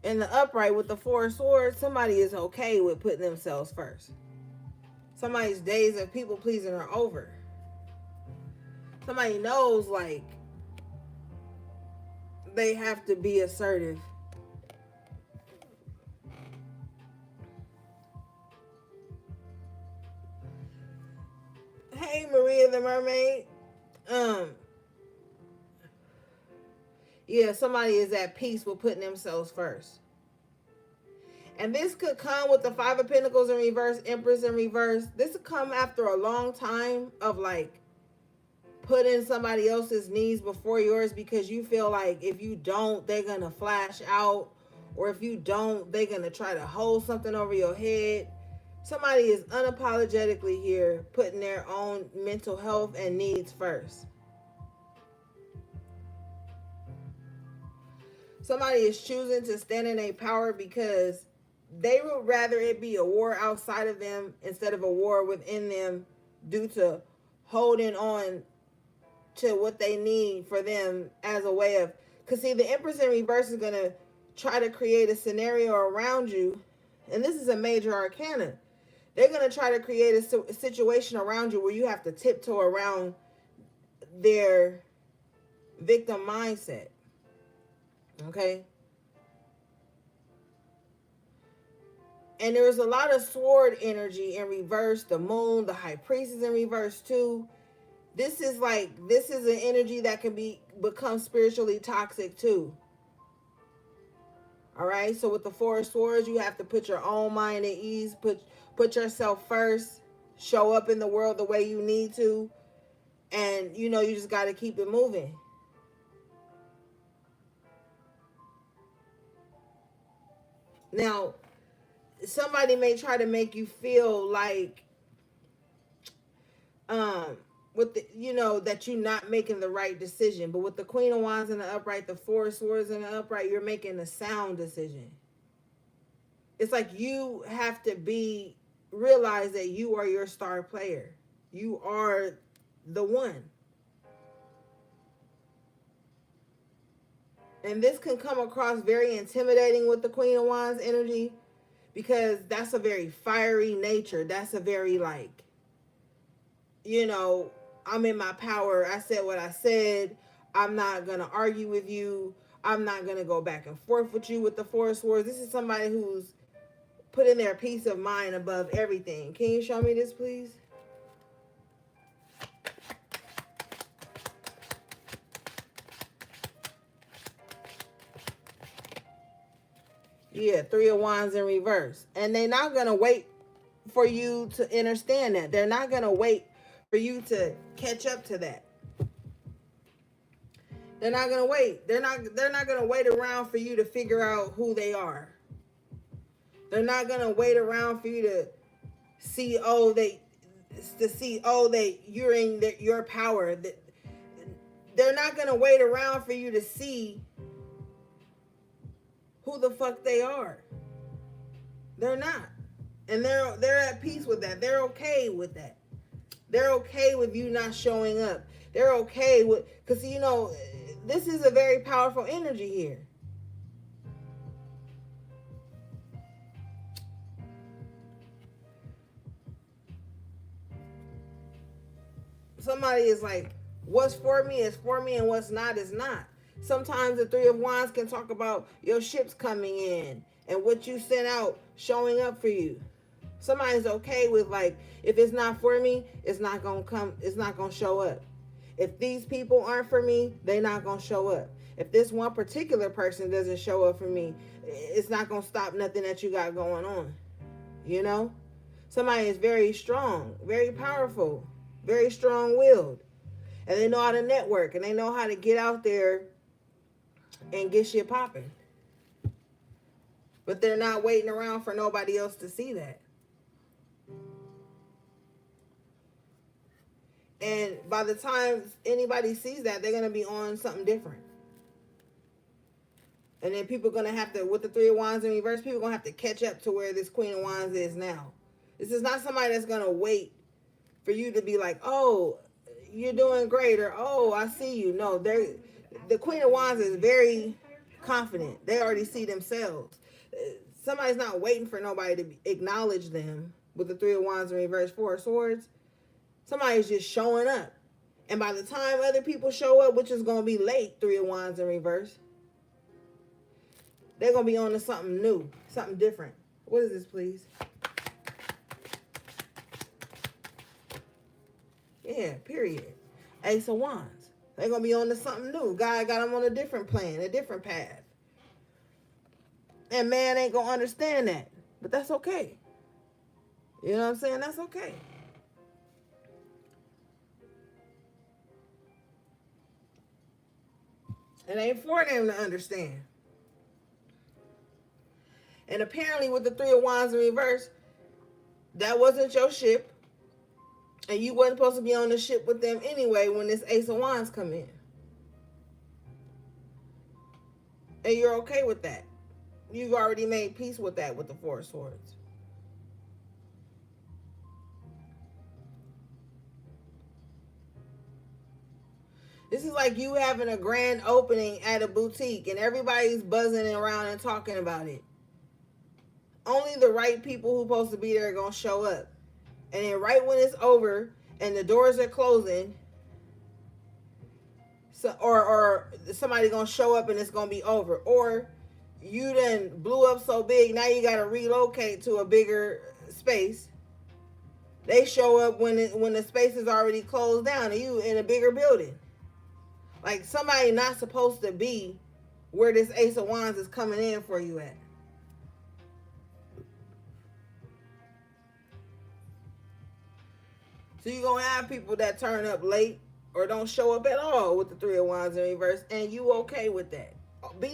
in the upright with the Four of Swords, somebody is okay with putting themselves first. Somebody's days of people pleasing are over. Somebody knows, like, they have to be assertive. Hey, Maria the Mermaid. Yeah, somebody is at peace with putting themselves first. And this could come with the Five of Pentacles in reverse, Empress in reverse. This could come after a long time of, like, putting somebody else's needs before yours, because you feel like if you don't, they're going to flash out. Or if you don't, they're going to try to hold something over your head. Somebody is unapologetically here putting their own mental health and needs first. Somebody is choosing to stand in a power because they would rather it be a war outside of them instead of a war within them, due to holding on to what they need for them as a way of, because see, the Empress in reverse is going to try to create a scenario around you, and this is a major arcana. They're going to try to create a situation around you where you have to tiptoe around their victim mindset. Okay? And there's a lot of sword energy in reverse. The moon, the high priestess in reverse too. This is an energy that can become spiritually toxic too. All right? So with the Four of Swords, you have to put your own mind at ease, put yourself first, show up in the world the way you need to, and you just got to keep it moving. Now, somebody may try to make you feel like with the that you're not making the right decision. But with the Queen of Wands in the upright, the Four of Swords in the upright, you're making a sound decision. It's like you have to realize that you are your star player. You are the one. And this can come across very intimidating with the Queen of Wands energy, because that's a very fiery nature. That's a very, like, I'm in my power. I said what I said. I'm not going to argue with you. I'm not going to go back and forth with you with the Four of Swords. This is somebody who's putting their peace of mind above everything. Can you show me this, please? Yeah, Three of Wands in reverse. And they're not going to wait for you to understand that. They're not going to wait for you to catch up to that. They're not going to wait. They're not going to wait around for you to figure out who they are. They're not going to wait around for you to see, that you're in your power. They're not going to wait around for you to see who the fuck they are. They're not. And they're at peace with that. They're okay with that. They're okay with you not showing up. They're okay with, because this is a very powerful energy here. Somebody is like, what's for me is for me, and what's not is not. Sometimes the Three of Wands can talk about your ships coming in and what you sent out showing up for you. Somebody's okay with, like, if it's not for me, it's not gonna come, it's not gonna show up. If these people aren't for me, they're not gonna show up. If this one particular person doesn't show up for me, it's not gonna stop nothing that you got going on. Somebody is very strong, very powerful, very strong-willed, and they know how to network, and they know how to get out there and get shit popping. But they're not waiting around for nobody else to see that. And by the time anybody sees that, they're going to be on something different. And then people are going to have to, with the Three of Wands in reverse, people are going to have to catch up to where this Queen of Wands is now. This is not somebody that's going to wait for you to be like, oh, you're doing great, or oh, I see you. No, the Queen of Wands is very confident. They already see themselves. Somebody's not waiting for nobody to acknowledge them with the Three of Wands in reverse, Four of Swords. Somebody's just showing up. And by the time other people show up, which is going to be late, Three of Wands in reverse, they're going to be on to something new, something different. What is this, please? Yeah, period. Ace of Wands. They're going to be on to something new. God got them on a different plan, a different path. And man ain't going to understand that. But that's okay. You know what I'm saying? That's okay. It ain't for them to understand. And apparently with the Three of Wands in reverse, that wasn't your ship. And you wasn't supposed to be on the ship with them anyway when this Ace of Wands come in. And you're okay with that. You've already made peace with that with the Four of Swords. This is like you having a grand opening at a boutique and everybody's buzzing around and talking about it. Only the right people who supposed to be there are going to show up. And then right when it's over and the doors are closing, so, or somebody going to show up and it's going to be over. Or you done blew up so big, now you got to relocate to a bigger space. They show up when the space is already closed down and you in a bigger building. Like somebody not supposed to be where this Ace of Wands is coming in for you at. So you're going to have people that turn up late or don't show up at all with the Three of Wands in reverse, and you okay with that.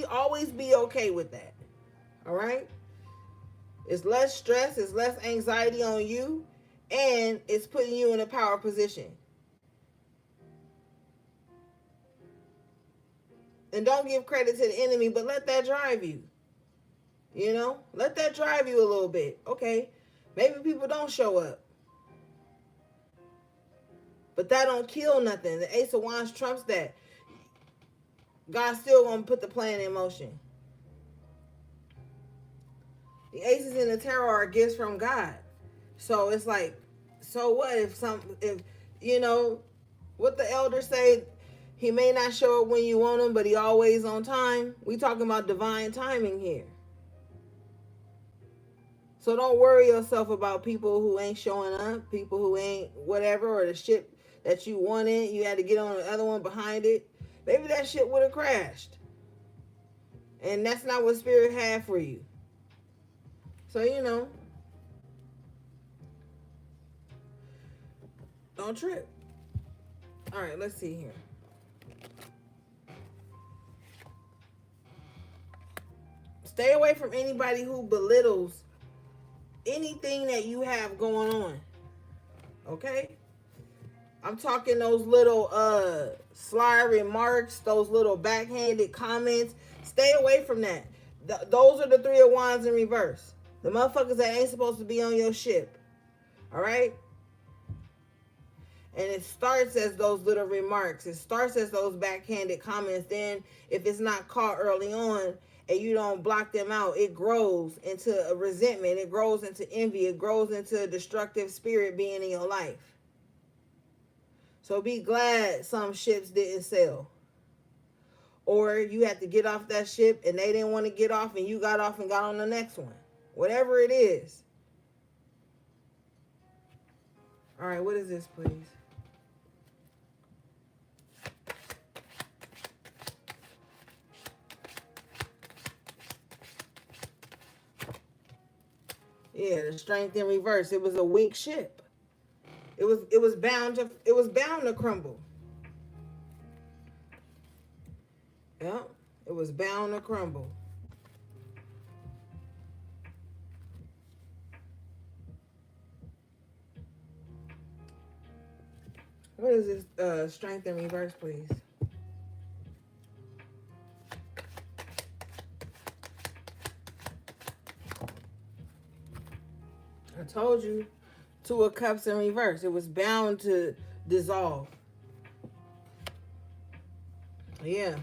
Always be okay with that. All right? It's less stress, it's less anxiety on you, and it's putting you in a power position. And don't give credit to the enemy, but let that drive you. You know? Let that drive you a little bit. Okay, maybe people don't show up. But that don't kill nothing. The Ace of Wands trumps that. God's still going to put the plan in motion. The aces in the tarot are gifts from God. So it's like, so what if you know, what the elders say, he may not show up when you want him, but he always on time. We talking about divine timing here. So don't worry yourself about people who ain't showing up, people who ain't whatever, or the ship that you wanted, you had to get on the other one behind it. Maybe that shit would have crashed. And that's not what Spirit had for you. So, you know, don't trip. All right, let's see here. Stay away from anybody who belittles anything that you have going on. Okay? I'm talking those little sly remarks, those little backhanded comments. Stay away from that. Those are the Three of Wands in reverse. The motherfuckers that ain't supposed to be on your ship. All right? And it starts as those little remarks. It starts as those backhanded comments. Then if it's not caught early on and you don't block them out, it grows into a resentment. It grows into envy. It grows into a destructive spirit being in your life. So be glad some ships didn't sail. Or you had to get off that ship and they didn't want to get off and you got off and got on the next one. Whatever it is. All right, what is this, please? Yeah, the Strength in reverse. It was a weak ship. It was bound to crumble. Yeah, it was bound to crumble. What is this? Strength in reverse, please. I told you. Two of Cups in reverse. It was bound to dissolve. Yeah.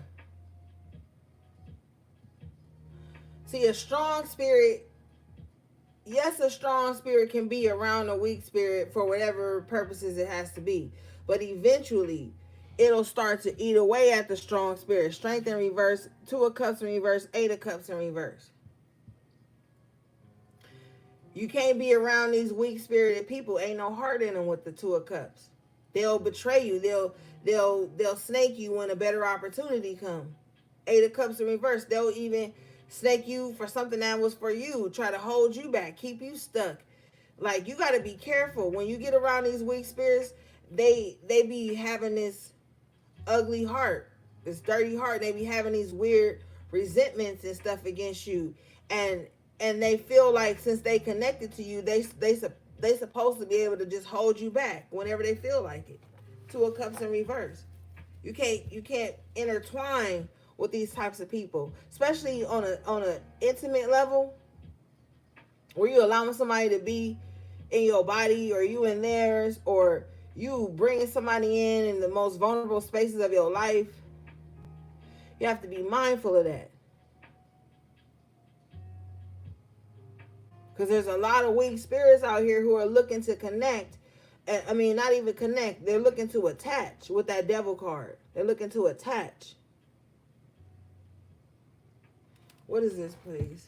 See, a strong spirit, yes, a strong spirit can be around a weak spirit for whatever purposes it has to be. But eventually, it'll start to eat away at the strong spirit. Strength in reverse, Two of Cups in reverse, Eight of Cups in reverse. You can't be around these weak spirited people. Ain't no heart in them with the Two of Cups. They'll betray you. They'll snake you when a better opportunity comes. Eight of Cups in reverse. They'll even snake you for something that was for you. Try to hold you back, keep you stuck. Like, you got to be careful when you get around these weak spirits. They be having this ugly heart, this dirty heart. They be having these weird resentments and stuff against you, and they feel like since they connected to you, they supposed to be able to just hold you back whenever they feel like it. Two of Cups in reverse. You can't intertwine with these types of people, especially on a intimate level, where you allowing somebody to be in your body or you in theirs, or you bringing somebody in the most vulnerable spaces of your life. You have to be mindful of that, because there's a lot of weak spirits out here who are looking to connect. I mean, not even connect, they're looking to attach with that Devil card. They're looking to attach. What is this, please?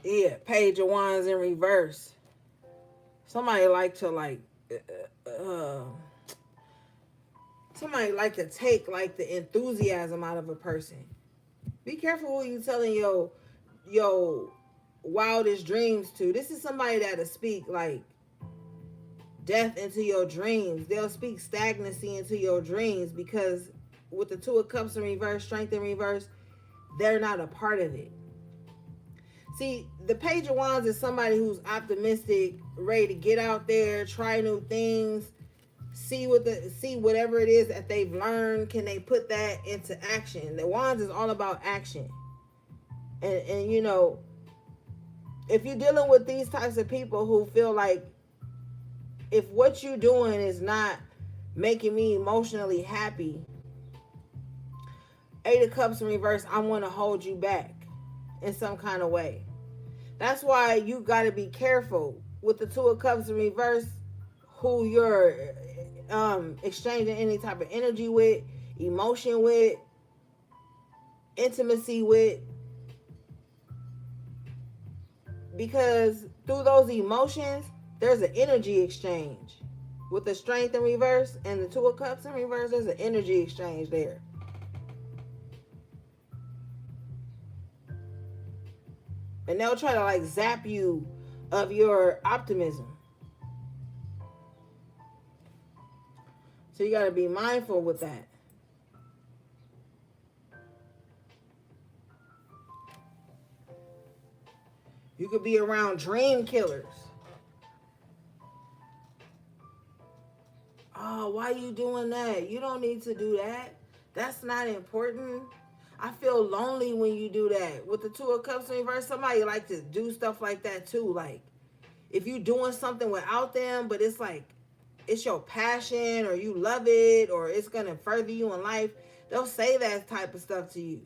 Yeah, Page of Wands in reverse. Somebody like to uh somebody like to take like the enthusiasm out of a person. Be careful who you telling your wildest dreams to. This is somebody that'll speak like death into your dreams. They'll speak stagnancy into your dreams, because with the Two of Cups in reverse, Strength in reverse, they're not a part of it. See, the Page of Wands is somebody who's optimistic, ready to get out there, try new things, see whatever it is that they've learned. Can they put that into action? The Wands is all about action. And you know, if you're dealing with these types of people who feel like, if what you're doing is not making me emotionally happy, Eight of Cups in reverse, I want to hold you back in some kind of way. That's why you got to be careful with the Two of Cups in reverse, who you're exchanging any type of energy with, emotion with, intimacy with, because through those emotions, there's an energy exchange. With the Strength in reverse and the Two of Cups in reverse, there's an energy exchange there. And they'll try to like zap you of your optimism. So you got to be mindful with that. You could be around dream killers. Oh, why are you doing that? You don't need to do that. That's not important. I feel lonely when you do that. With the Two of Cups in reverse, somebody like to do stuff like that too. Like, if you're doing something without them, but it's like, it's your passion, or you love it, or it's going to further you in life, they'll say that type of stuff to you.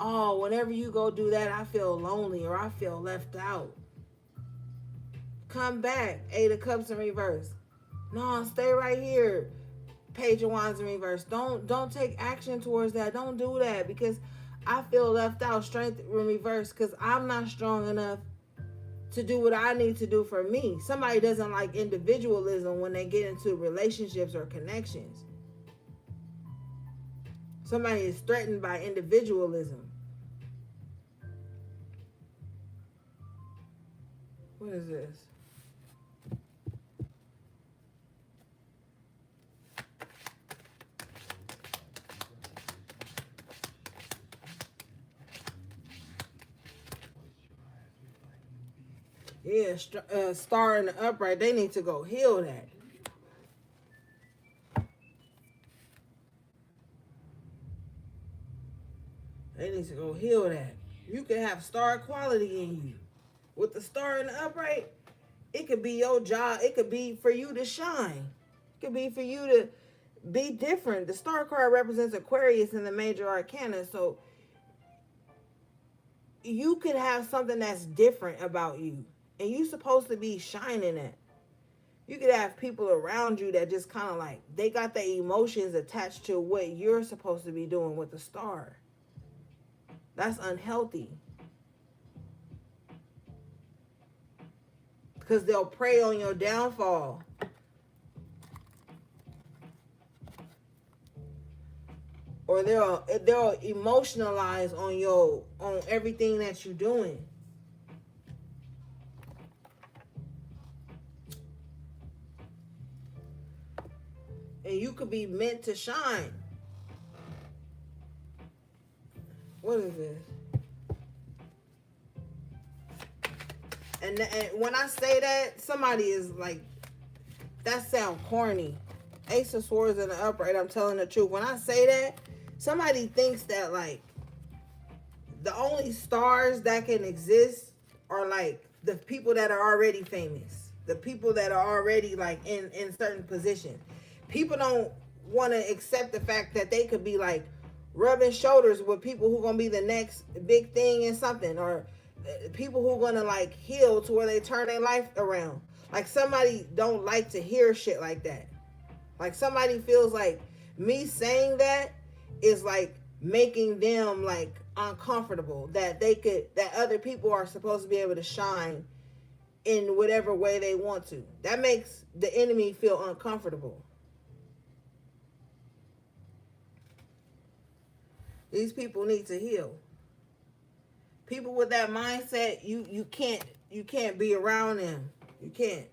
Oh, whenever you go do that, I feel lonely, or I feel left out. Come back. Eight of Cups in reverse. No, stay right here. Page of Wands in reverse. Don't take action towards that. Don't do that, because I feel left out. Strength in reverse, because I'm not strong enough to do what I need to do for me. Somebody doesn't like individualism when they get into relationships or connections. Somebody is threatened by individualism. What is this? Yeah, star in the upright. They need to go heal that. They need to go heal that. You can have star quality in you. With the star in the upright, it could be your job. It could be for you to shine. It could be for you to be different. The star card represents Aquarius in the major arcana. So you could have something that's different about you. And you're supposed to be shining it. You could have people around you that just kind of like, they got their emotions attached to what you're supposed to be doing with the star. That's unhealthy. Because they'll prey on your downfall. Or they'll emotionalize on everything that you're doing. And you could be meant to shine. What is this? And when I say that, somebody is like, that sound corny. Ace of Swords in the upright, I'm telling the truth. When I say that, somebody thinks that like the only stars that can exist are like the people that are already famous. The people that are already like in certain positions. People don't want to accept the fact that they could be like rubbing shoulders with people who gonna be the next big thing in something, or people who gonna like heal to where they turn their life around. Like somebody don't like to hear shit like that. Like somebody feels like me saying that is like making them like uncomfortable, that other people are supposed to be able to shine in whatever way they want to. That makes the enemy feel uncomfortable. These people need to heal. People with that mindset, you can't be around them. You can't.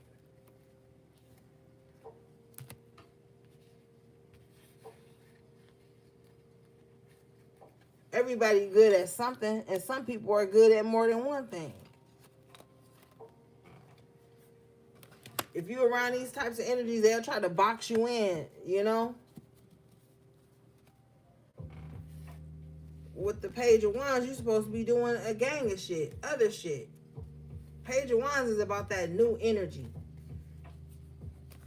Everybody good at something, and some people are good at more than one thing. If you're around these types of energies, they'll try to box you in, you know? With the Page of Wands, you're supposed to be doing a gang of shit, other shit. Page of Wands is about that new energy.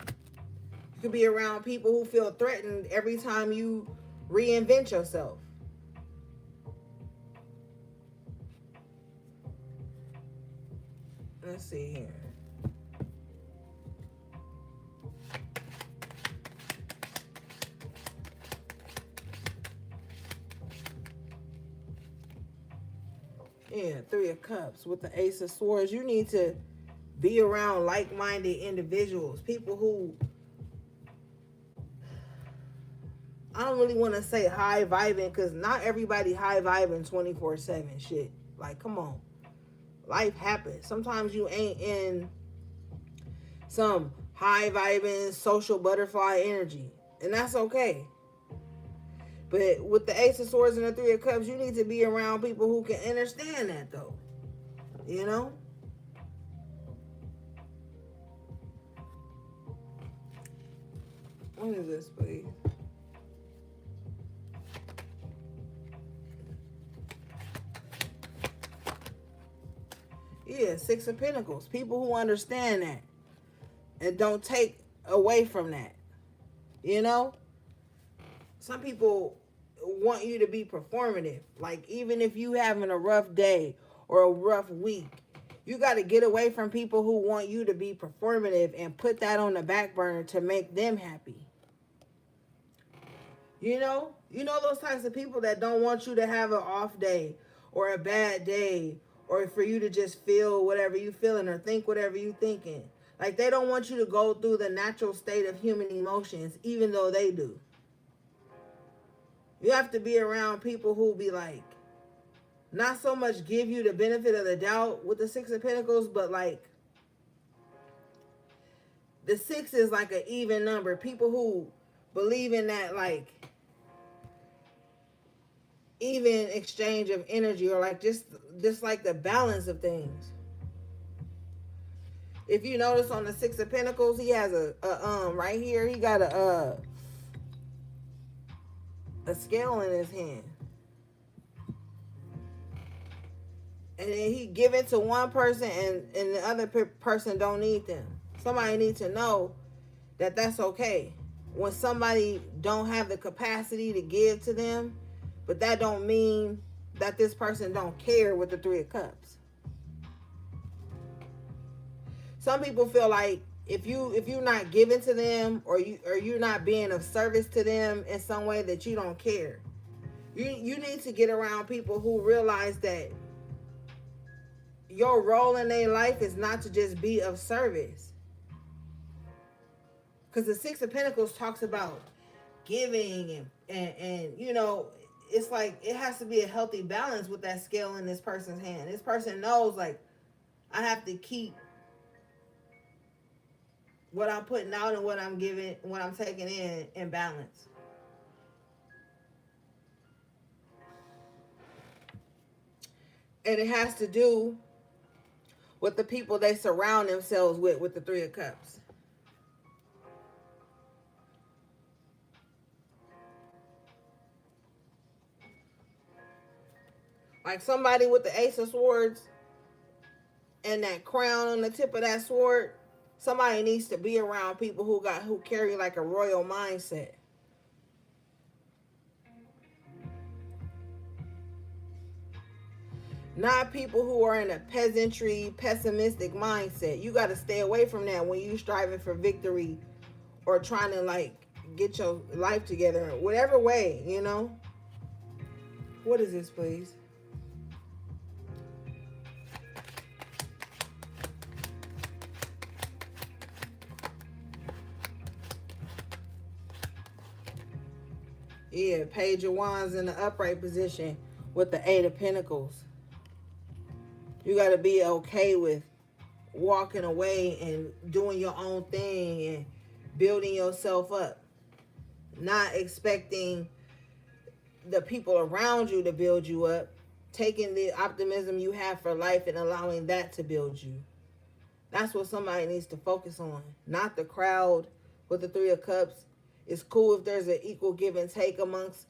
You could be around people who feel threatened every time you reinvent yourself. Let's see here. Yeah, Three of Cups with the Ace of Swords. You need to be around like-minded individuals. People who, I don't really want to say high vibing, because not everybody high vibing 24/7 shit. Like, come on. Life happens. Sometimes you ain't in some high vibing social butterfly energy. And that's okay. But with the Ace of Swords and the Three of Cups, you need to be around people who can understand that, though. You know? What is this, please? Yeah, Six of Pentacles. People who understand that and don't take away from that. You know? Some people want you to be performative. Like, even if you having a rough day or a rough week, you got to get away from people who want you to be performative and put that on the back burner to make them happy. You know those types of people that don't want you to have an off day or a bad day, or for you to just feel whatever you feeling or think whatever you thinking. Like, they don't want you to go through the natural state of human emotions, even though they do. You have to be around people who be like, not so much give you the benefit of the doubt with the Six of Pentacles, but like, the six is like an even number. People who believe in that, like, even exchange of energy, or like just like the balance of things. If you notice on the Six of Pentacles, he has a right here, he got a scale in his hand. And then he give it to one person, and the other person don't need them. Somebody needs to know that that's okay. When somebody don't have the capacity to give to them, but that don't mean that this person don't care with the Three of Cups. Some people feel like if you're not giving to them, or you're not being of service to them in some way, that you don't care. You need to get around people who realize that your role in their life is not to just be of service. Because the Six of Pentacles talks about giving and you know, it's like it has to be a healthy balance with that scale in this person's hand. This person knows, like, I have to keep what I'm putting out and what I'm giving, what I'm taking in balance. And it has to do with the people they surround themselves with the Three of Cups. Like somebody with the Ace of Swords and that crown on the tip of that sword, somebody needs to be around people who carry like a royal mindset. Not people who are in a peasantry, pessimistic mindset. You got to stay away from that when you striving for victory or trying to like get your life together, whatever way, you know. What is this, please? Yeah, Page of Wands in the upright position with the Eight of Pentacles. You got to be okay with walking away and doing your own thing and building yourself up. Not expecting the people around you to build you up. Taking the optimism you have for life and allowing that to build you. That's what somebody needs to focus on. Not the crowd with the Three of Cups. It's cool if there's an equal give and take amongst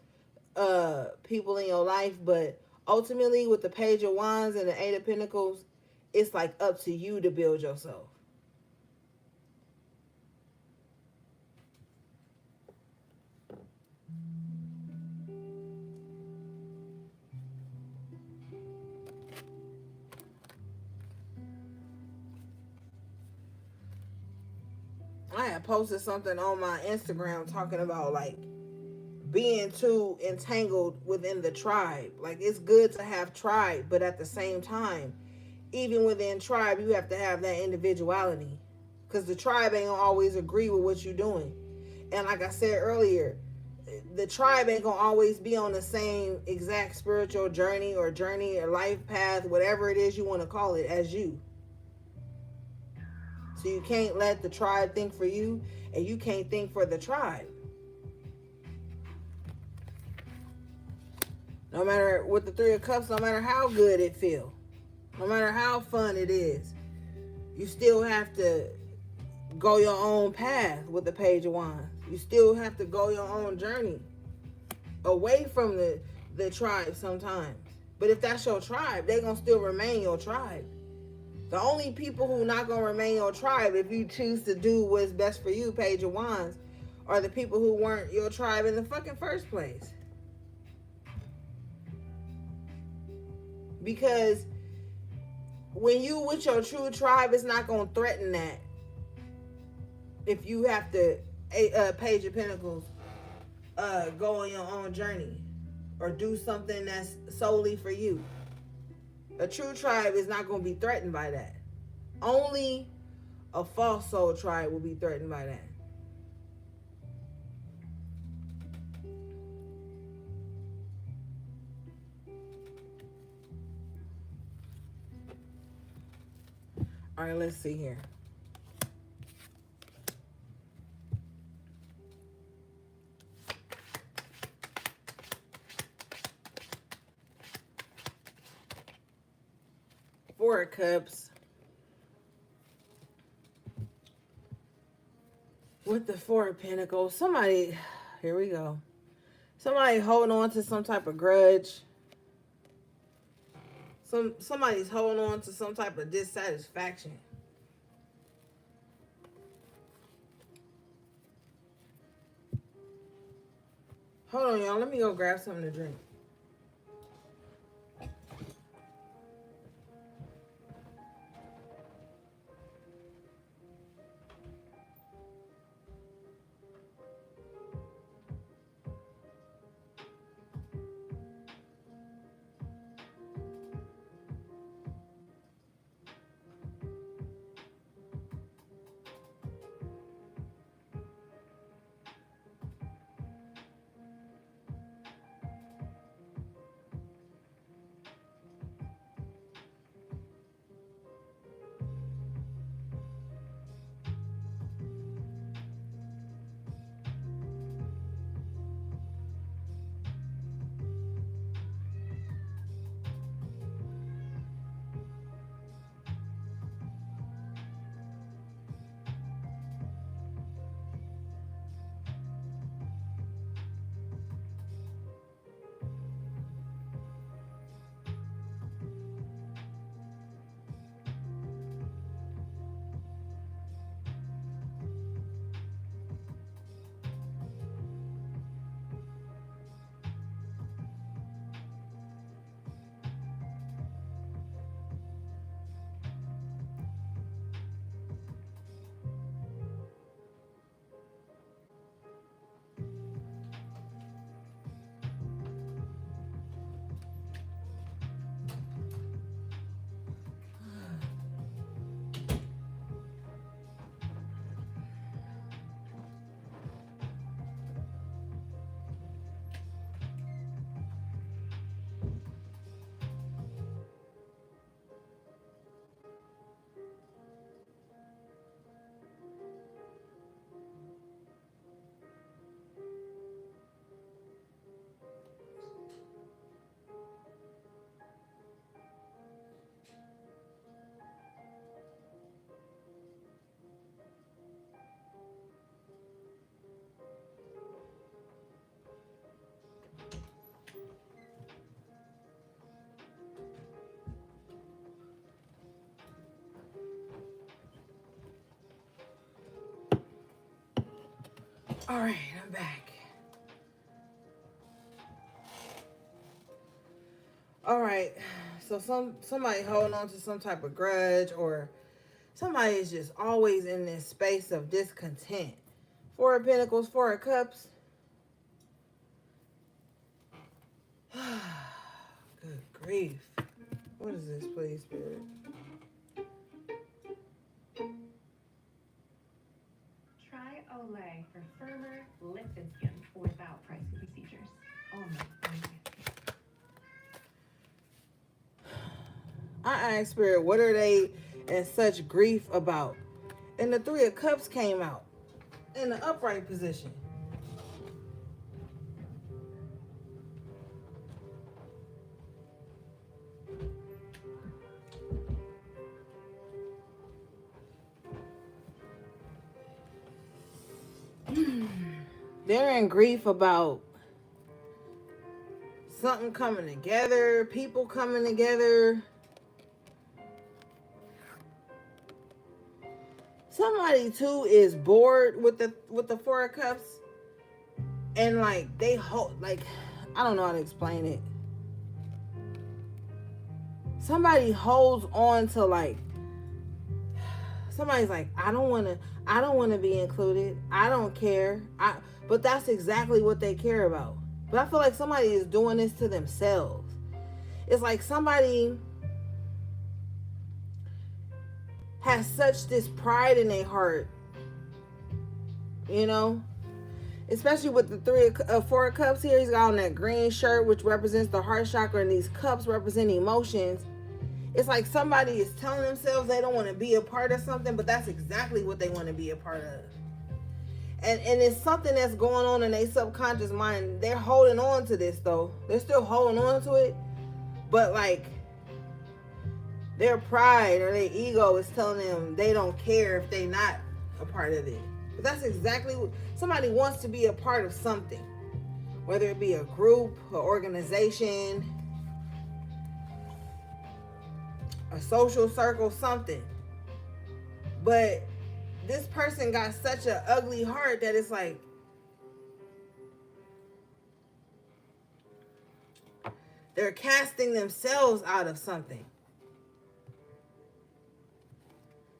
people in your life, but ultimately with the Page of Wands and the Eight of Pentacles, it's like up to you to build yourself. I had posted something on my Instagram talking about like being too entangled within the tribe. Like, it's good to have tribe, but at the same time, even within tribe, you have to have that individuality, because the tribe ain't gonna always agree with what you're doing. And like I said earlier, the tribe ain't gonna always be on the same exact spiritual journey or life path, whatever it is you want to call it, as you. So you can't let the tribe think for you, and you can't think for the tribe. No matter with the Three of Cups, no matter how good it feels, no matter how fun it is, you still have to go your own path with the Page of Wands. You still have to go your own journey away from the tribe sometimes. But if that's your tribe, they're going to still remain your tribe. The only people who not going to remain your tribe, if you choose to do what's best for you, Page of Wands, are the people who weren't your tribe in the fucking first place. Because when you with your true tribe, it's not going to threaten that. If you have to, Page of Pentacles, go on your own journey or do something that's solely for you. A true tribe is not going to be threatened by that. Only a false soul tribe will be threatened by that. All right, let's see here. Four of Cups. with the Four of Pentacles, somebody, here we go. Somebody holding on to some type of grudge. Somebody's holding on to some type of dissatisfaction. Hold on, y'all. Let me go grab something to drink. All right, I'm back. All right, so somebody holding on to some type of grudge, or somebody is just always in this space of discontent. Four of Pentacles, Four of Cups. Good grief. What is this, please, Spirit?
Try Olay for firmer, lifted skin without pricey procedures. Oh my goodness.
I asked Spirit, what are they in such grief about? And the Three of Cups came out in the upright position. They're in grief about something coming together, people coming together. Somebody too is bored with the Four of Cups, and like they hold, like, I don't know how to explain it. Somebody holds on to, like, somebody's like, I don't want to be included. I don't care. But that's exactly what they care about. But I feel like somebody is doing this to themselves. It's like somebody has such this pride in their heart, you know, especially with the Four of Cups here. He's got on that green shirt, which represents the heart chakra, and these cups represent emotions. It's like somebody is telling themselves they don't want to be a part of something, but that's exactly what they want to be a part of. And it's something that's going on in their subconscious mind. They're holding on to this, though. They're still holding on to it. But, like, their pride or their ego is telling them they don't care if they're not a part of it. But that's exactly what somebody wants to be a part of something, whether it be a group, an organization, a social circle, something. But this person got such an ugly heart that it's like they're casting themselves out of something.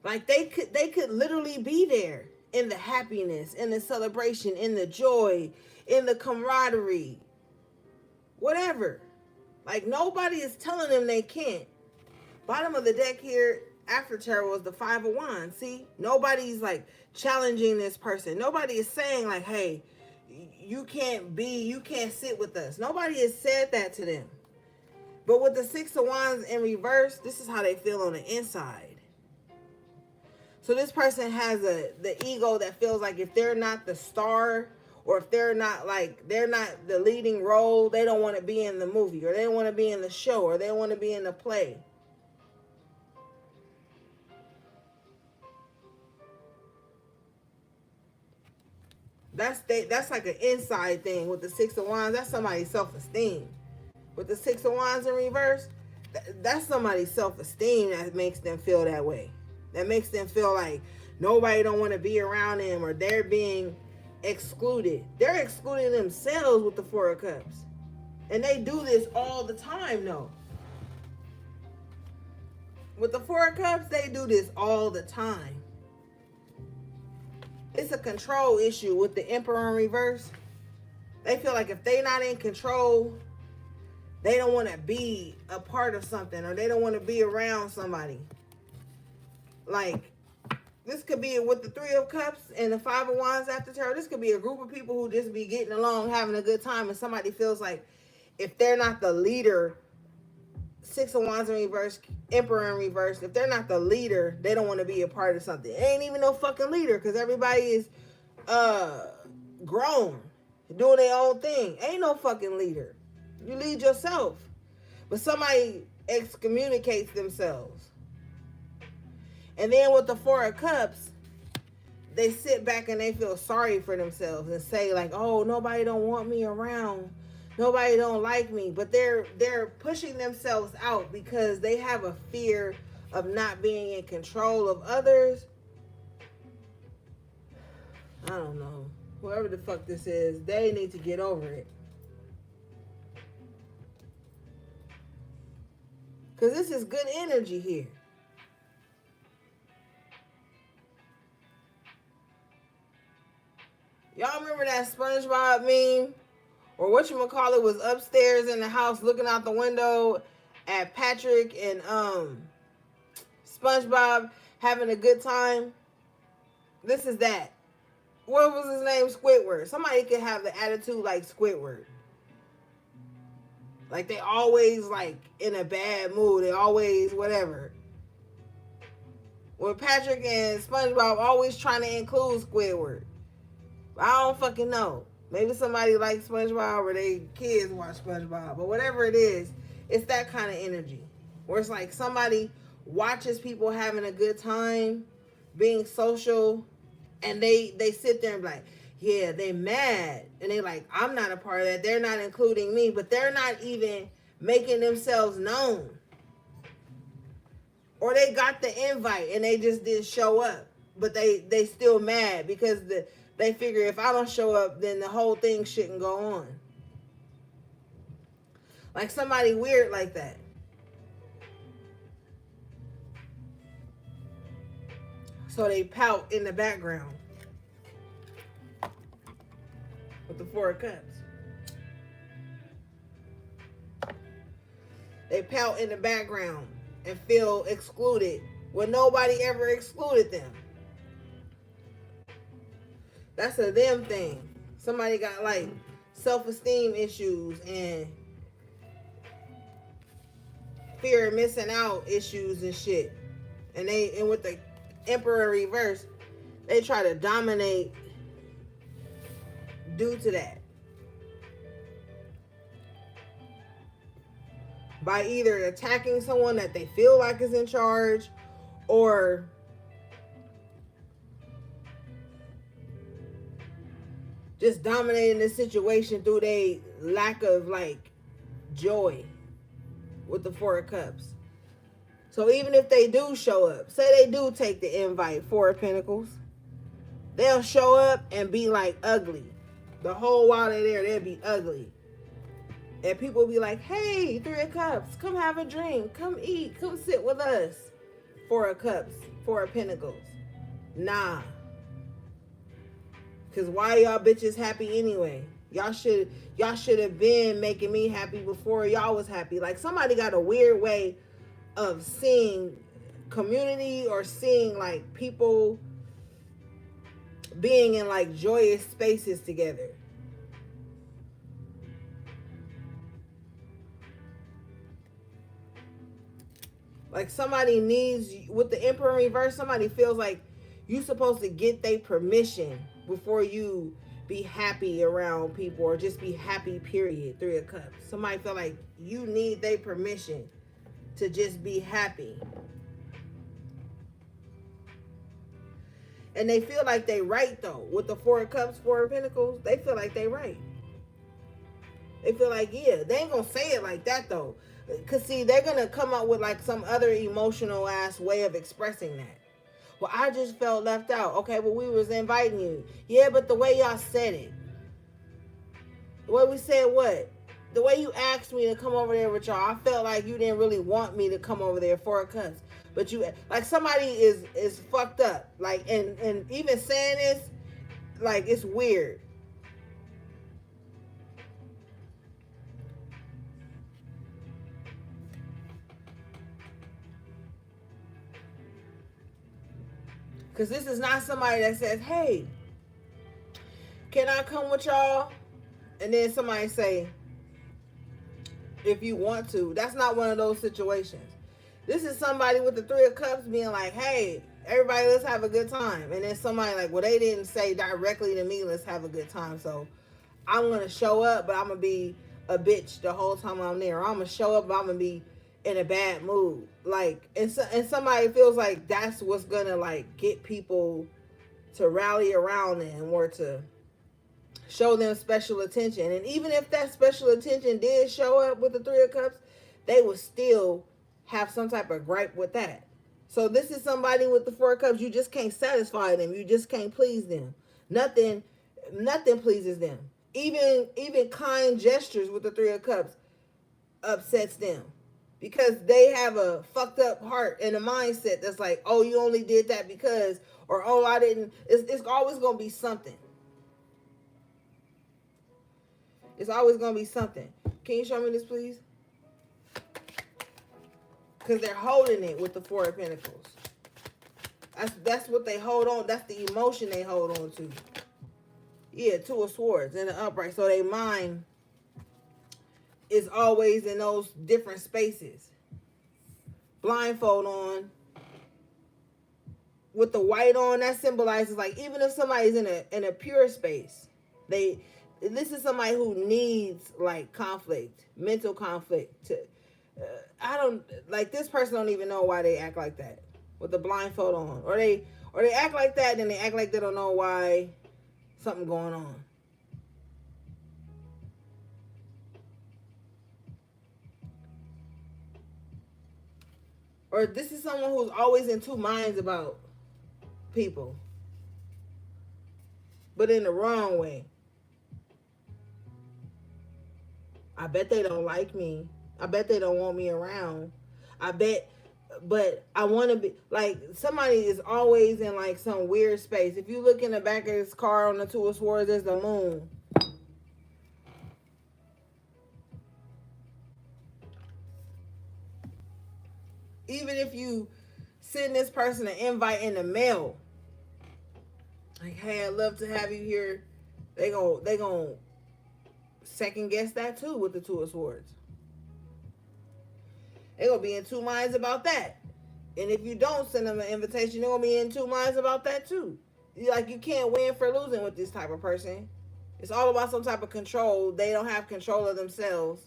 Like they could literally be there in the happiness, in the celebration, in the joy, in the camaraderie, whatever. Like nobody is telling them they can't. Bottom of the deck here after tarot was the Five of Wands. See, nobody's like challenging this person. Nobody is saying like, hey, you can't sit with us. Nobody has said that to them. But with the Six of Wands in reverse, this is how they feel on the inside. So this person has the ego that feels like if they're not the star, or if they're not the leading role, they don't want to be in the movie, or they don't want to be in the show, or they don't want to be in the play. That's like an inside thing with the Six of Wands. That's somebody's self-esteem. With the Six of Wands in reverse, that's somebody's self-esteem that makes them feel that way. That makes them feel like nobody don't want to be around them, or they're being excluded. They're excluding themselves with the Four of Cups. And they do this all the time, though. With the Four of Cups, they do this all the time. It's a control issue with the Emperor in reverse. They feel like if they're not in control, they don't want to be a part of something, or they don't want to be around somebody. Like, this could be with the Three of Cups and the Five of Wands after tarot. This could be a group of people who just be getting along, having a good time, and somebody feels like if they're not the leader, Six of Wands in reverse, Emperor in reverse, if they're not the leader, they don't want to be a part of something. It ain't even no fucking leader, because everybody is grown, doing their own thing. Ain't no fucking leader. You lead yourself. But somebody excommunicates themselves. And then with the Four of Cups, they sit back and they feel sorry for themselves and say like, oh, nobody don't want me around. Nobody don't like me. But they're pushing themselves out because they have a fear of not being in control of others. I don't know. Whoever the fuck this is, they need to get over it. Because this is good energy here. Y'all remember that SpongeBob meme? Or whatchamacallit was upstairs in the house looking out the window at Patrick and SpongeBob having a good time? This is that. What was his name? Squidward. Somebody could have the attitude like Squidward. Like they always like in a bad mood. They always whatever. Well, Patrick and SpongeBob always trying to include Squidward. I don't fucking know. Maybe somebody likes SpongeBob or they kids watch SpongeBob. But whatever it is, it's that kind of energy. Where it's like somebody watches people having a good time, being social, and they sit there and be like, yeah, they mad. And they like, I'm not a part of that. They're not including me. But they're not even making themselves known. Or they got the invite and they just didn't show up. But they still mad because they figure if I don't show up, then the whole thing shouldn't go on. Like somebody weird like that. So they pout in the background with the Four of Cups. They pout in the background and feel excluded when nobody ever excluded them. That's a them thing. Somebody got like self-esteem issues and fear of missing out issues and shit. And with the Emperor reverse, they try to dominate due to that. By either attacking someone that they feel like is in charge or just dominating the situation through their lack of like joy with the Four of Cups. So even if they do show up, say they do take the invite, Four of Pentacles, they'll show up and be like ugly. The whole while they're there, they'll be ugly. And people will be like, hey, Three of Cups, come have a drink, come eat, come sit with us. Four of Cups, Four of Pentacles. Nah. Cause why y'all bitches happy anyway? Y'all should have been making me happy before y'all was happy. Like somebody got a weird way of seeing community or seeing like people being in like joyous spaces together. Like somebody needs, with the Emperor reverse, somebody feels like you supposed to get their permission before you be happy around people or just be happy, period. Three of Cups. Somebody feel like you need their permission to just be happy. And they feel like they right though. With the Four of Cups, Four of Pentacles, they feel like they right. They feel like, yeah, they ain't gonna say it like that though. Cause see, they're gonna come up with like some other emotional ass way of expressing that. Well, I just felt left out. Okay, well, we was inviting you. Yeah, but the way y'all said it. The way we said what? The way you asked me to come over there with y'all, I felt like you didn't really want me to come over there for a cuss. But you, like, somebody is fucked up. Like, and even saying this, like, it's weird. Because this is not somebody that says, hey, can I come with y'all? And then somebody say, if you want to. That's not one of those situations. This is somebody with the Three of Cups being like, hey, everybody, let's have a good time. And then somebody like, well, they didn't say directly to me, let's have a good time. So I'm going to show up, but I'm going to be a bitch the whole time I'm there. Or I'm going to show up, but I'm going to be in a bad mood. Like, and somebody feels like that's what's going to like get people to rally around them or to show them special attention. And even if that special attention did show up with the Three of Cups, they would still have some type of gripe with that. So this is somebody with the Four of Cups. You just can't satisfy them. You just can't please them. Nothing pleases them. Even kind gestures with the Three of Cups upsets them. Because they have a fucked up heart and a mindset that's like, oh, you only did that because, or oh, I didn't. It's always gonna be something. It's always gonna be something. Can you show me this, please? Because they're holding it with the Four of Pentacles. That's what they hold on. That's the emotion they hold on to. Yeah, Two of Swords in the upright. So their mind is always in those different spaces. Blindfold on. With the white on, that symbolizes like even if somebody's in a pure space, this is somebody who needs like conflict, mental conflict. I don't like this person. Don't even know why they act like that with the blindfold on, or they act like that, and they act like they don't know why something going on. Or this is someone who's always in two minds about people, but in the wrong way. I bet they don't like me. I bet they don't want me around. I bet, but I want to be like somebody is always in like some weird space. If you look in the back of his car on the Two of Swords, there's the moon. Even if you send this person an invite in the mail, like, hey, I'd love to have you here. They gon' second guess that too with the Two of Swords. They gonna be in two minds about that. And if you don't send them an invitation, they're gonna be in two minds about that too. Like you can't win for losing with this type of person. It's all about some type of control. They don't have control of themselves,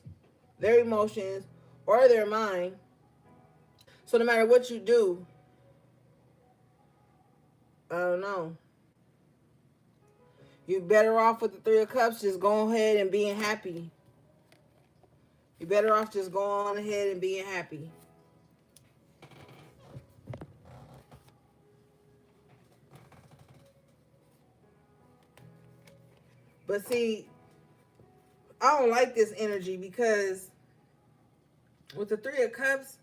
their emotions, or their mind. So no matter what you do, I don't know. You're better off with the Three of Cups just going ahead and being happy. You're better off just going ahead and being happy. But see, I don't like this energy because with the Three of Cups,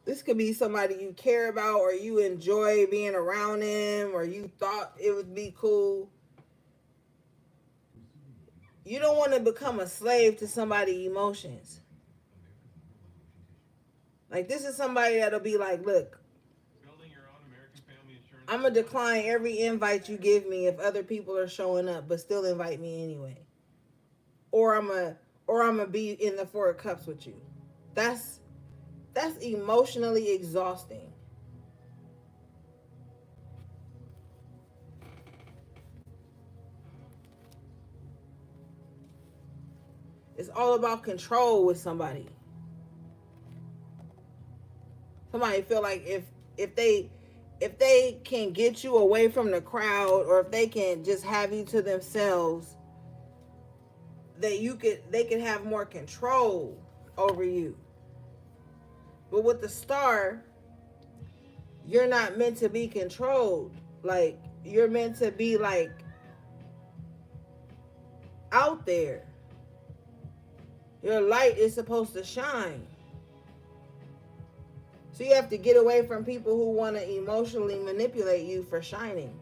this could be somebody you care about or you enjoy being around them or you thought it would be cool. You don't want to become a slave to somebody's emotions. Like, this is somebody that'll be like, look, I'm going to decline every invite you give me if other people are showing up, but still invite me anyway. Or I'm gonna be in the Four of Cups with you. That's emotionally exhausting. It's all about control with somebody. Somebody feel like if they can get you away from the crowd or if they can just have you to themselves, that they could have more control over you. But with the Star, you're not meant to be controlled. Like, you're meant to be like out there. Your light is supposed to shine. So you have to get away from people who want to emotionally manipulate you for shining.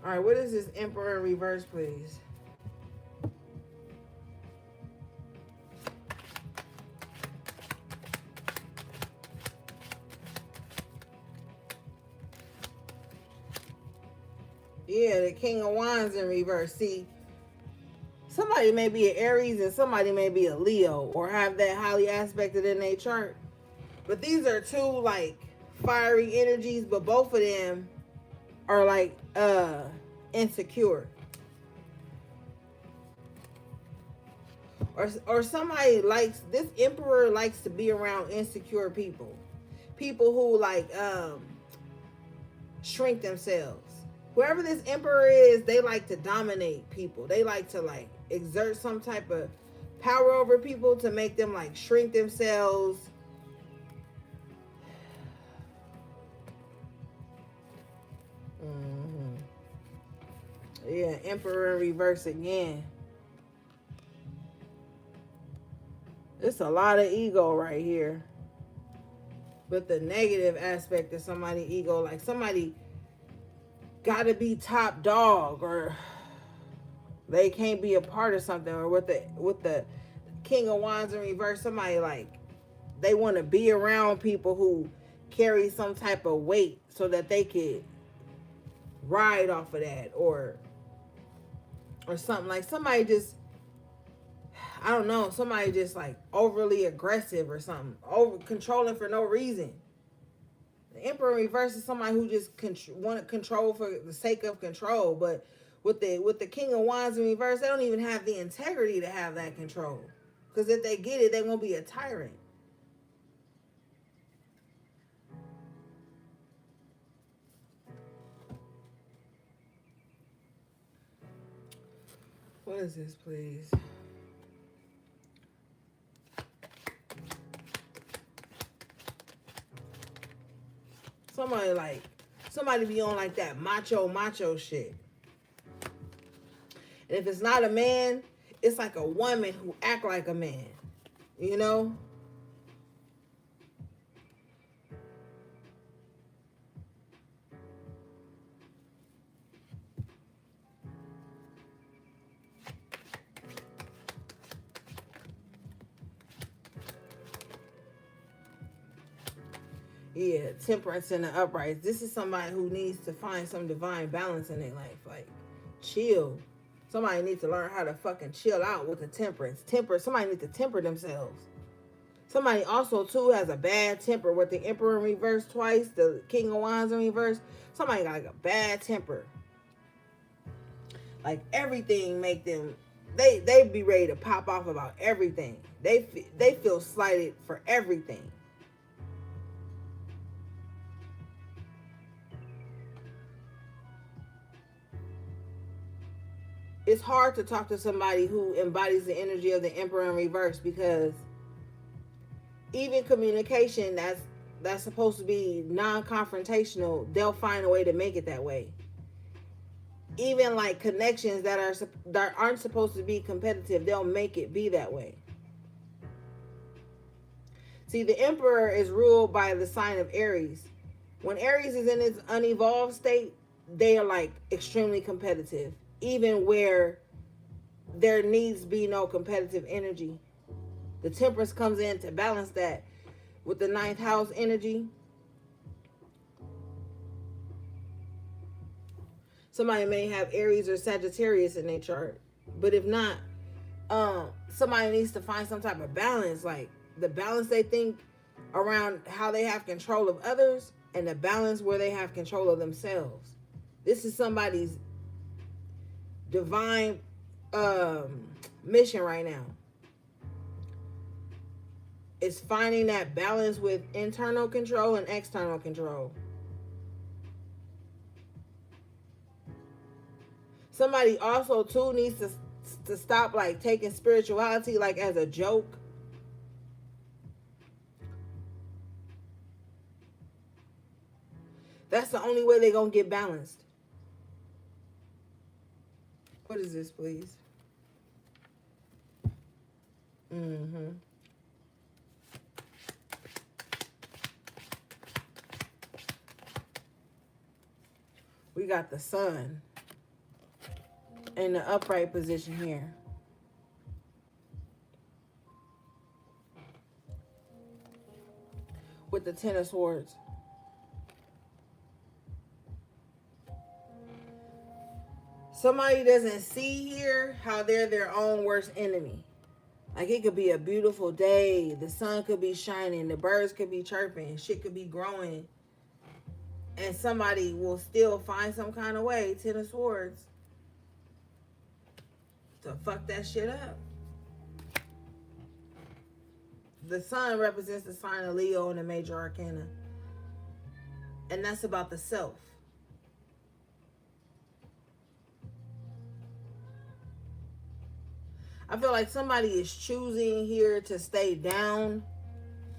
All right, what is this Emperor reverse, please? Yeah, the King of Wands in reverse. See, somebody may be an Aries and somebody may be a Leo or have that highly aspected in their chart. But these are two like fiery energies, but both of them are like insecure. Or somebody likes this Emperor likes to be around insecure people. People who like shrink themselves. Whoever this Emperor is, they like to dominate people. They like to like exert some type of power over people to make them like shrink themselves. Mm-hmm. Yeah, Emperor in reverse again. It's a lot of ego right here. But the negative aspect of somebody's ego, like somebody gotta be top dog or they can't be a part of something, or with the King of Wands in reverse, somebody like they want to be around people who carry some type of weight so that they could ride off of that or something. Like somebody just, I don't know, somebody just like overly aggressive or something, over controlling for no reason. The Emperor in reverse is somebody who just wanted control for the sake of control. But with the King of Wands in reverse, they don't even have the integrity to have that control. Because if they get it, they're gonna be a tyrant. What is this, please? Somebody be on like that macho shit. And if it's not a man, it's like a woman who act like a man. You know? Yeah, temperance in the upright. This is somebody who needs to find some divine balance in their life. Like, chill. Somebody needs to learn how to fucking chill out with the temperance. Somebody needs to temper themselves. Somebody also, too, has a bad temper with the Emperor in reverse twice, the King of Wands in reverse. Somebody got like a bad temper. Like, everything make them they be ready to pop off about everything. They feel slighted for everything. It's hard to talk to somebody who embodies the energy of the emperor in reverse, because even communication that's supposed to be non-confrontational, they'll find a way to make it that way. Even like connections that aren't supposed to be competitive, they'll make it be that way. See, the emperor is ruled by the sign of Aries. When Aries is in its unevolved state, they are like extremely competitive, even where there needs be no competitive energy. The temperance comes in to balance that with the ninth house energy. Somebody may have Aries or Sagittarius in their chart, but if not, somebody needs to find some type of balance, like the balance they think around how they have control of others and the balance where they have control of themselves. This is somebody's divine mission right now. It's finding that balance with internal control and external control. Somebody also too needs to stop like taking spirituality like as a joke. That's the only way they're gonna get balanced. What is this, please? Mm-hmm. We got the sun in the upright position here. With the Ten of Swords. Somebody doesn't see here how they're their own worst enemy. Like it could be a beautiful day, the sun could be shining, the birds could be chirping, shit could be growing, and somebody will still find some kind of way, Ten of Swords, to fuck that shit up. The sun represents the sign of Leo in the major arcana, and that's about the self. I feel like somebody is choosing here to stay down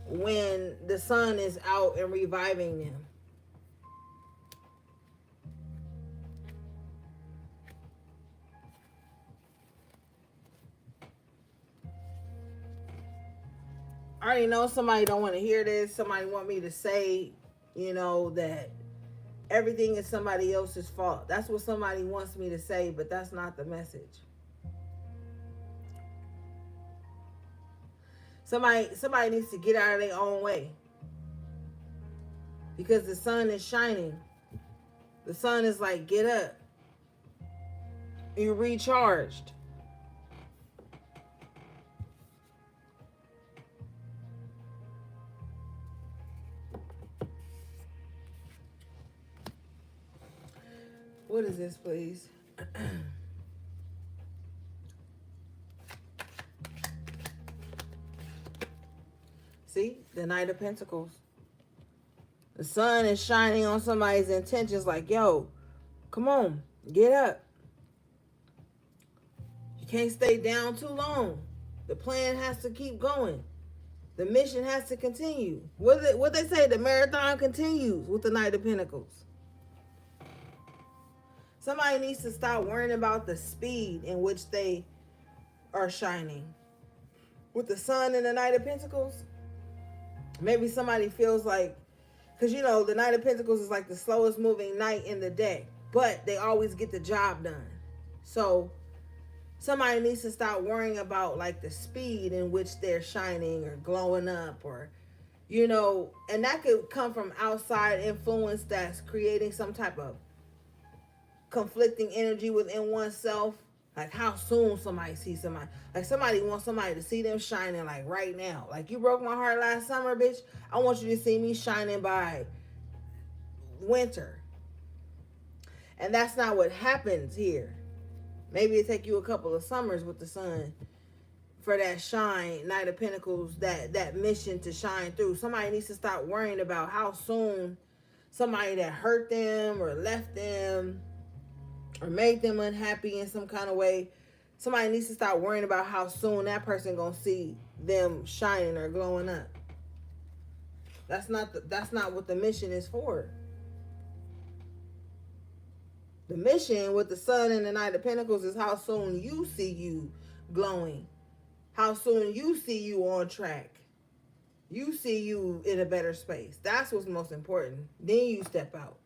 when the sun is out and reviving them. I already know somebody don't want to hear this. Somebody want me to say, that everything is somebody else's fault. That's what somebody wants me to say, but that's not the message. Somebody needs to get out of their own way. Because the sun is shining. The sun is like, get up. You're recharged. What is this, please? See? The Knight of Pentacles. The sun is shining on somebody's intentions like, yo, come on, get up. You can't stay down too long. The plan has to keep going. The mission has to continue. What they say, the marathon continues with the Knight of Pentacles. Somebody needs to stop worrying about the speed in which they are shining. With the sun and the Knight of Pentacles, maybe somebody feels like, because the Knight of Pentacles is like the slowest moving knight in the deck, but they always get the job done. So somebody needs to stop worrying about like the speed in which they're shining or glowing up, or and that could come from outside influence that's creating some type of conflicting energy within oneself. Like how soon somebody sees somebody. Like somebody wants somebody to see them shining like right now. Like you broke my heart last summer, bitch. I want you to see me shining by winter. And that's not what happens here. Maybe it take you a couple of summers with the sun for that shine, Knight of Pentacles, that mission to shine through. Somebody needs to stop worrying about how soon somebody that hurt them or left them or made them unhappy in some kind of way. Somebody needs to stop worrying about how soon that person gonna see them shining or glowing up. That's not what the mission is for. The mission with the sun and the Knight of Pentacles is how soon you see you glowing, how soon you see you on track, you see you in a better space. That's what's most important. Then you step out.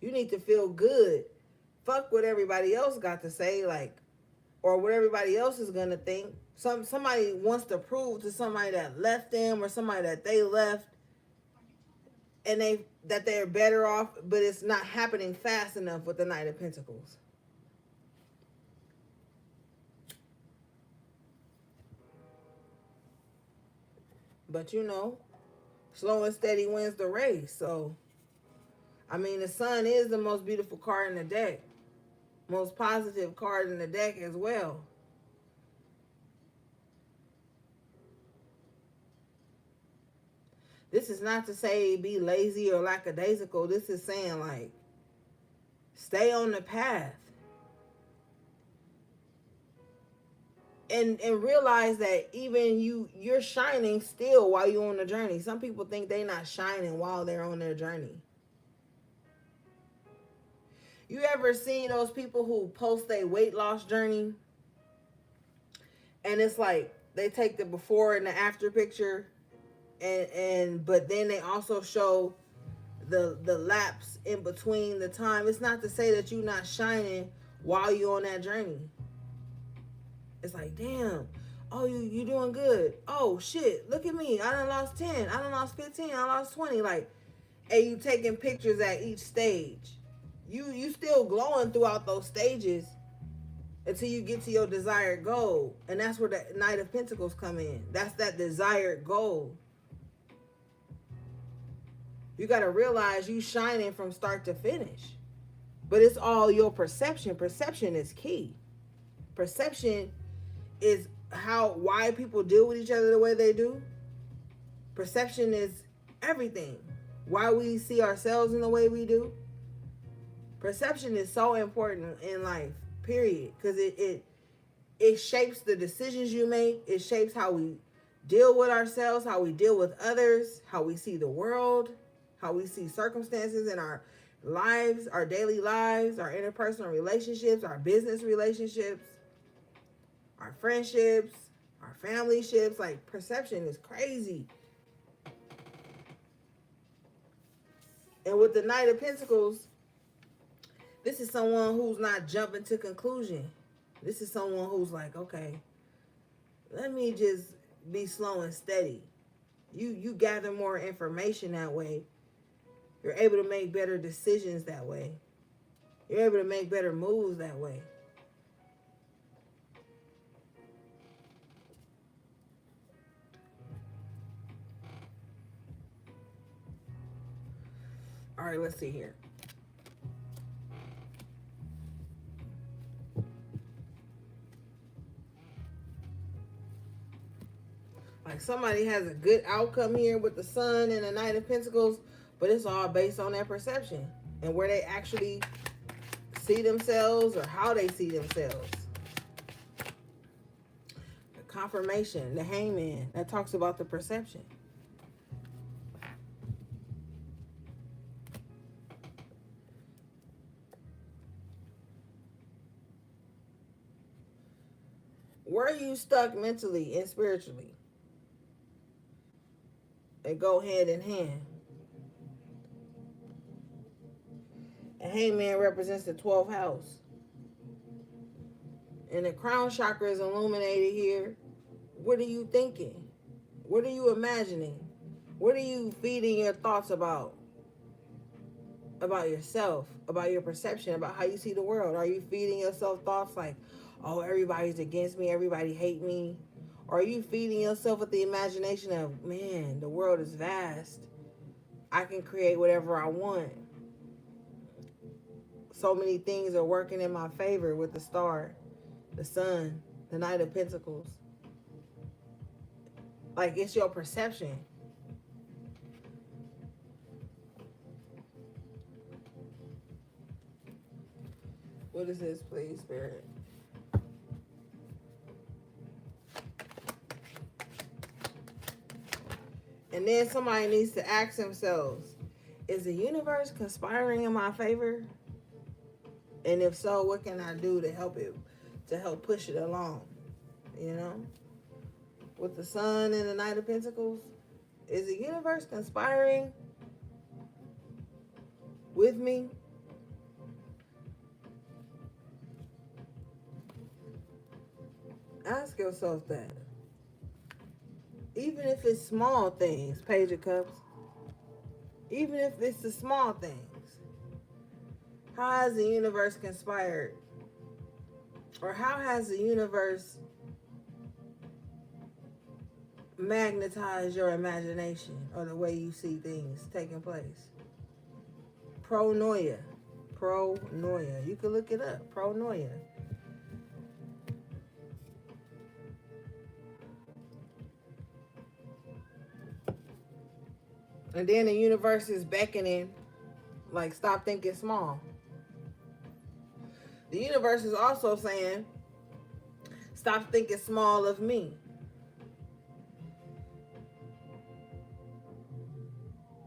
You need to feel good. Fuck what everybody else got to say, like, or what everybody else is gonna think. Somebody wants to prove to somebody that left them or somebody that they left and they're better off, but it's not happening fast enough with the Knight of Pentacles. But you know, slow and steady wins the race. So, I mean, the sun is the most beautiful card in the deck, most positive card in the deck as well. This is not to say be lazy or lackadaisical. This is saying, like, stay on the path. And realize that even you're shining still while you're on the journey. Some people think they're not shining while they're on their journey. You ever seen those people who post a weight loss journey and it's like they take the before and the after picture, and but then they also show the lapse in between the time. It's not to say that you're not shining while you're on that journey. It's like, damn, oh, you doing good. Oh shit, look at me. I done lost 10. I done lost 15. I lost 20. Like, and you taking pictures at each stage. You still glowing throughout those stages until you get to your desired goal. And that's where the Knight of Pentacles come in. That's that desired goal. You got to realize you shining from start to finish. But it's all your perception. Perception is key. Perception is why people deal with each other the way they do. Perception is everything. Why we see ourselves in the way we do. Perception is so important in life, period. Because it shapes the decisions you make. It shapes how we deal with ourselves, how we deal with others, how we see the world, how we see circumstances in our lives, our daily lives, our interpersonal relationships, our business relationships, our friendships, our family ships. Like, perception is crazy. And with the Knight of Pentacles, this is someone who's not jumping to conclusion. This is someone who's like, okay, let me just be slow and steady. You gather more information that way. You're able to make better decisions that way. You're able to make better moves that way. All right, let's see here. Like, somebody has a good outcome here with the Sun and the Knight of Pentacles, but it's all based on their perception and where they actually see themselves or how they see themselves. The confirmation, the Hangman, that talks about the perception. Where are you stuck mentally and spiritually? They go hand in hand. A Hangman represents the 12th house. And the crown chakra is illuminated here. What are you thinking? What are you imagining? What are you feeding your thoughts about? About yourself, about your perception, about how you see the world. Are you feeding yourself thoughts like, oh, everybody's against me, everybody hate me? Or are you feeding yourself with the imagination of, man, the world is vast. I can create whatever I want. So many things are working in my favor with the star. The Sun, the Knight of Pentacles. Like, it's your perception. What is this, please, Spirit? And then somebody needs to ask themselves, is the universe conspiring in my favor? And if so, what can I do to help push it along? You know? With the Sun and the Knight of Pentacles, is the universe conspiring with me? Ask yourself that. Even if it's small things, Page of Cups. Even if it's the small things. How has the universe conspired? Or how has the universe magnetized your imagination or the way you see things taking place? Pronoia. Pronoia. You can look it up. Pronoia. And then the universe is beckoning, like, stop thinking small. The universe is also saying, stop thinking small of me.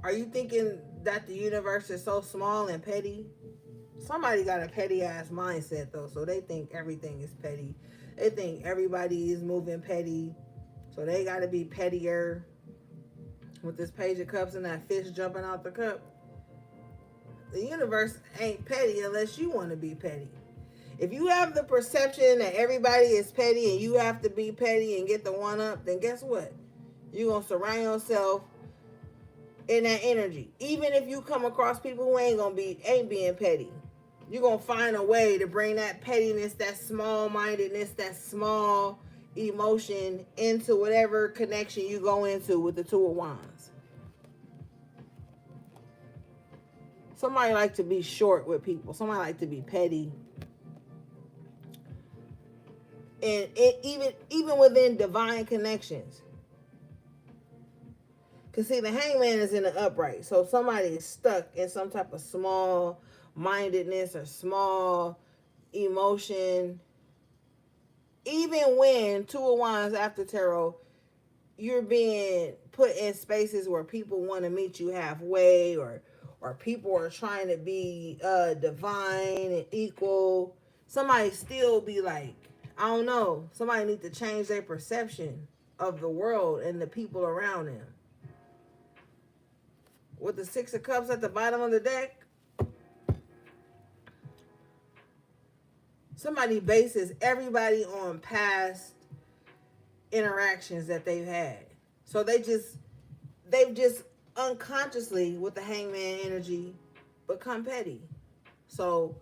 Are you thinking that the universe is so small and petty? Somebody got a petty ass mindset though, so they think everything is petty. They think everybody is moving petty, so they got to be pettier. With this Page of Cups and that fish jumping out the cup, the universe ain't petty unless you want to be petty. If you have the perception that everybody is petty and you have to be petty and get the one up, then guess what? You're going to surround yourself in that energy. Even if you come across people who ain't being petty, you're going to find a way to bring that pettiness, that small-mindedness, that small emotion into whatever connection you go into with the Two of Wands. Somebody like to be short with people. Somebody like to be petty. And even within divine connections. Because see, the Hangman is in the upright. So somebody is stuck in some type of small mindedness or small emotion. Even when Two of Wands after tarot, you're being put in spaces where people want to meet you halfway, or people are trying to be divine and equal. Somebody still be like, I don't know. Somebody need to change their perception of the world and the people around them. With the Six of Cups at the bottom of the deck, somebody bases everybody on past interactions that they've had. So they've just unconsciously, with the Hangman energy, become petty. So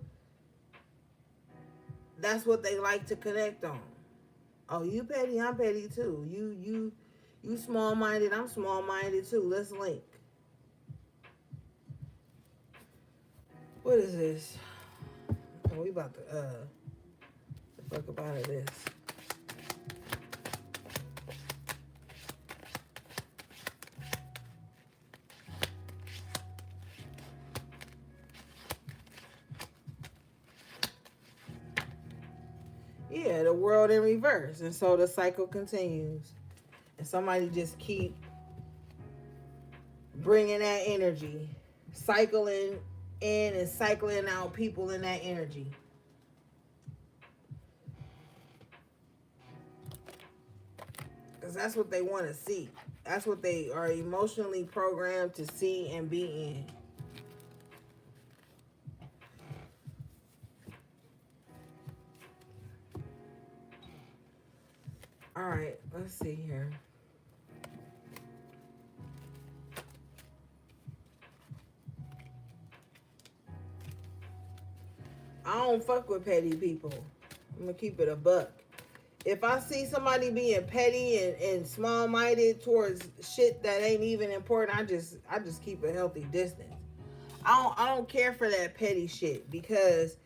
that's what they like to connect on. Oh, you petty, I'm petty too. You small-minded, I'm small-minded too. Let's link. What is this? Oh, we about to the fuck up out of this. Yeah, the world in reverse. And so the cycle continues. And somebody just keep bringing that energy, cycling in and cycling out people in that energy. Because that's what they want to see. That's what they are emotionally programmed to see and be in. All right, let's see here. I don't fuck with petty people. I'm going to keep it a buck. If I see somebody being petty and small-minded towards shit that ain't even important, I just keep a healthy distance. I don't care for that petty shit, because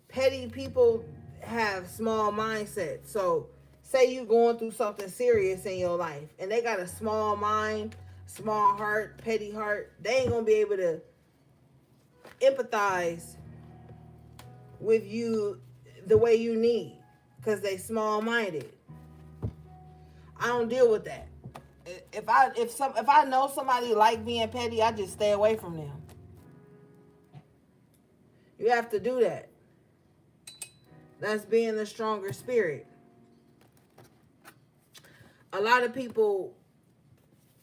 petty people have small mindsets. So say you going through something serious in your life and they got a small mind, small heart, petty heart, they ain't gonna be able to empathize with you the way you need because they small minded. I don't deal with that. If I know somebody like being petty, I just stay away from them. You have to do that. That's being the stronger spirit. A lot of people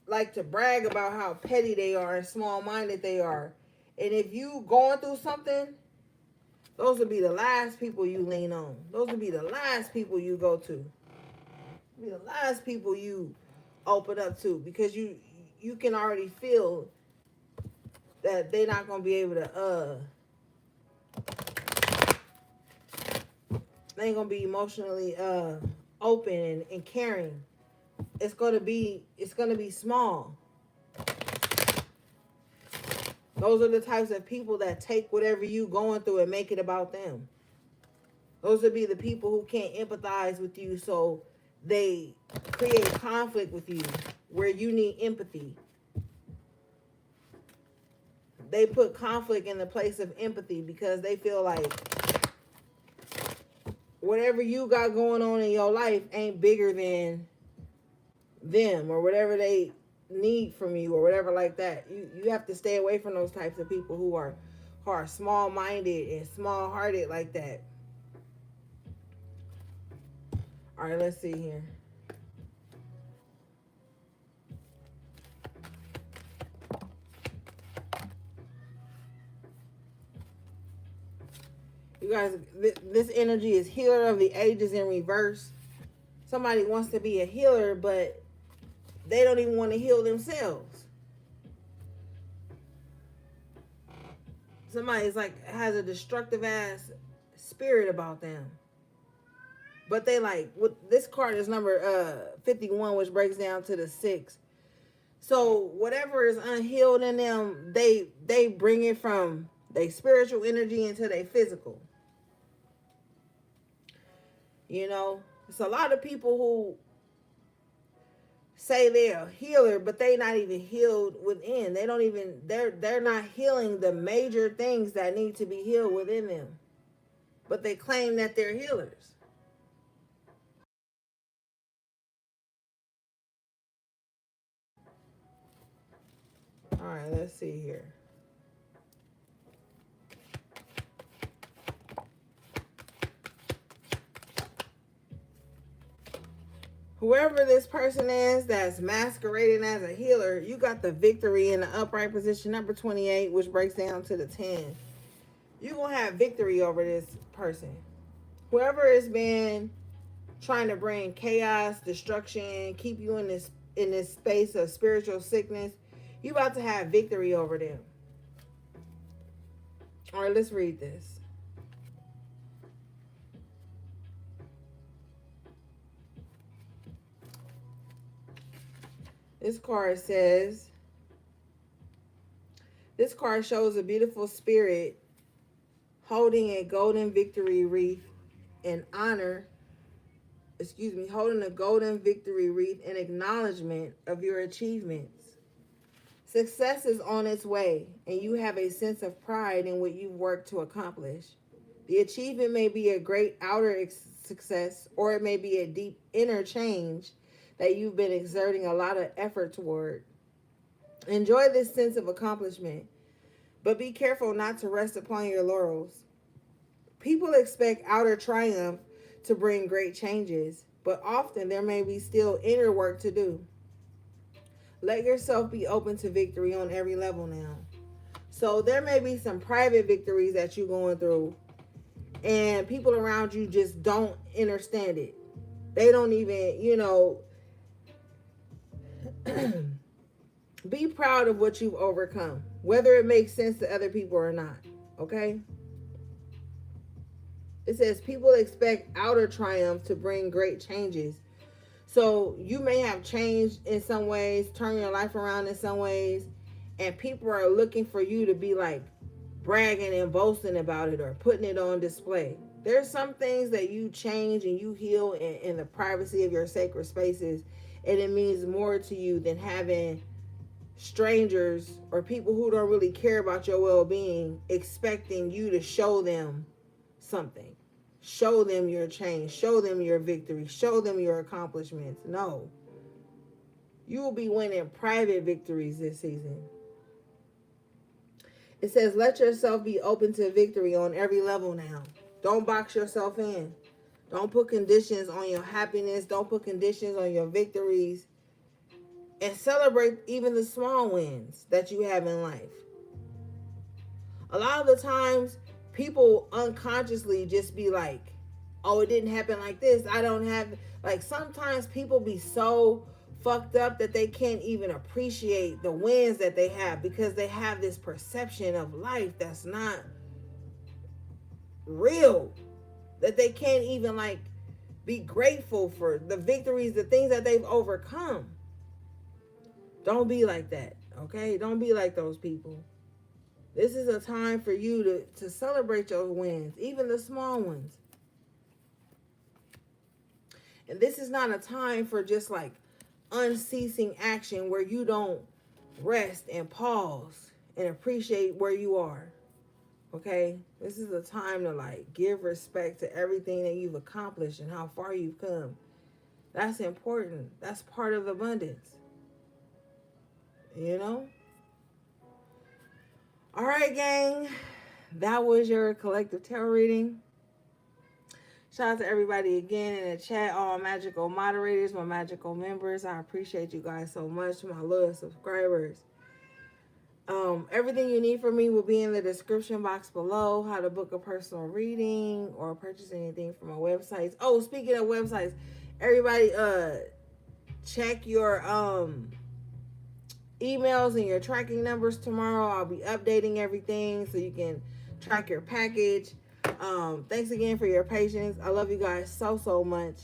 like to brag about how petty they are and small minded they are. And if you going through something, those will be the last people you lean on. Those will be the last people you go to. Be the last people you open up to because you can already feel that they're not gonna be able to they ain't gonna be emotionally open and caring. It's gonna be small. Those are the types of people that take whatever you going through and make it about them. Those would be the people who can't empathize with you, so they create conflict with you where you need empathy. They put conflict in the place of empathy because they feel like whatever you got going on in your life ain't bigger than them or whatever they need from you or whatever like that. You have to stay away from those types of people who are small minded and small hearted like that. All right, let's see here. You guys, this energy is healer of the ages in reverse. Somebody wants to be a healer, but they don't even want to heal themselves. Somebody's like has a destructive ass spirit about them. But they like, this card is number 51, which breaks down to the 6. So whatever is unhealed in them, they bring it from their spiritual energy into their physical. You know, it's a lot of people who say they're a healer, but they not even healed within. They don't even, they're not healing the major things that need to be healed within them. But they claim that they're healers. All right, let's see here. Whoever this person is that's masquerading as a healer, you got the victory in the upright position, number 28, which breaks down to the 10. You're going to have victory over this person. Whoever has been trying to bring chaos, destruction, keep you in this space of spiritual sickness, you about to have victory over them. All right, let's read this. This card shows a beautiful spirit holding a golden victory wreath in holding a golden victory wreath in acknowledgement of your achievements. Success is on its way, and you have a sense of pride in what you've worked to accomplish. The achievement may be a great outer success, or it may be a deep inner change that you've been exerting a lot of effort toward. Enjoy this sense of accomplishment, but be careful not to rest upon your laurels. People expect outer triumph to bring great changes, but often there may be still inner work to do. Let yourself be open to victory on every level now. So there may be some private victories that you're going through, and people around you just don't understand it. They don't even, be proud of what you've overcome, whether it makes sense to other people or not. Okay? It says people expect outer triumph to bring great changes. So you may have changed in some ways, turn your life around in some ways, and people are looking for you to be like bragging and boasting about it or putting it on display. There's some things that you change and you heal in the privacy of your sacred spaces, and it means more to you than having strangers or people who don't really care about your well-being expecting you to show them something. Show them your change, show them your victory, show them your accomplishments. No. You will be winning private victories this season. It says, let yourself be open to victory on every level now. Don't box yourself in. Don't put conditions on your happiness. Don't put conditions on your victories. And celebrate even the small wins that you have in life. A lot of the times, people unconsciously just be like, oh, it didn't happen like this. I don't have, like, sometimes people be so fucked up that they can't even appreciate the wins that they have because they have this perception of life that's not real, that they can't even, like, be grateful for the victories, the things that they've overcome. Don't be like that, okay? Don't be like those people. This is a time for you to celebrate your wins, even the small ones. And this is not a time for just like unceasing action where you don't rest and pause and appreciate where you are. Okay? This is a time to like give respect to everything that you've accomplished and how far you've come. That's important. That's part of abundance. You know? All right, gang. That was your collective tarot reading. Shout out to everybody again in the chat, all magical moderators, my magical members. I appreciate you guys so much, my loyal subscribers. Everything you need from me will be in the description box below. How to book a personal reading or purchase anything from my websites. Oh, speaking of websites, everybody check your emails and your tracking numbers tomorrow. I'll be updating everything so you can track your package. Thanks again for your patience. I love you guys so much.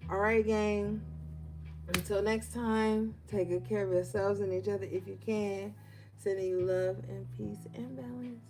All right, gang. Until next time, take good care of yourselves and each other if you can. Sending you love and peace and balance.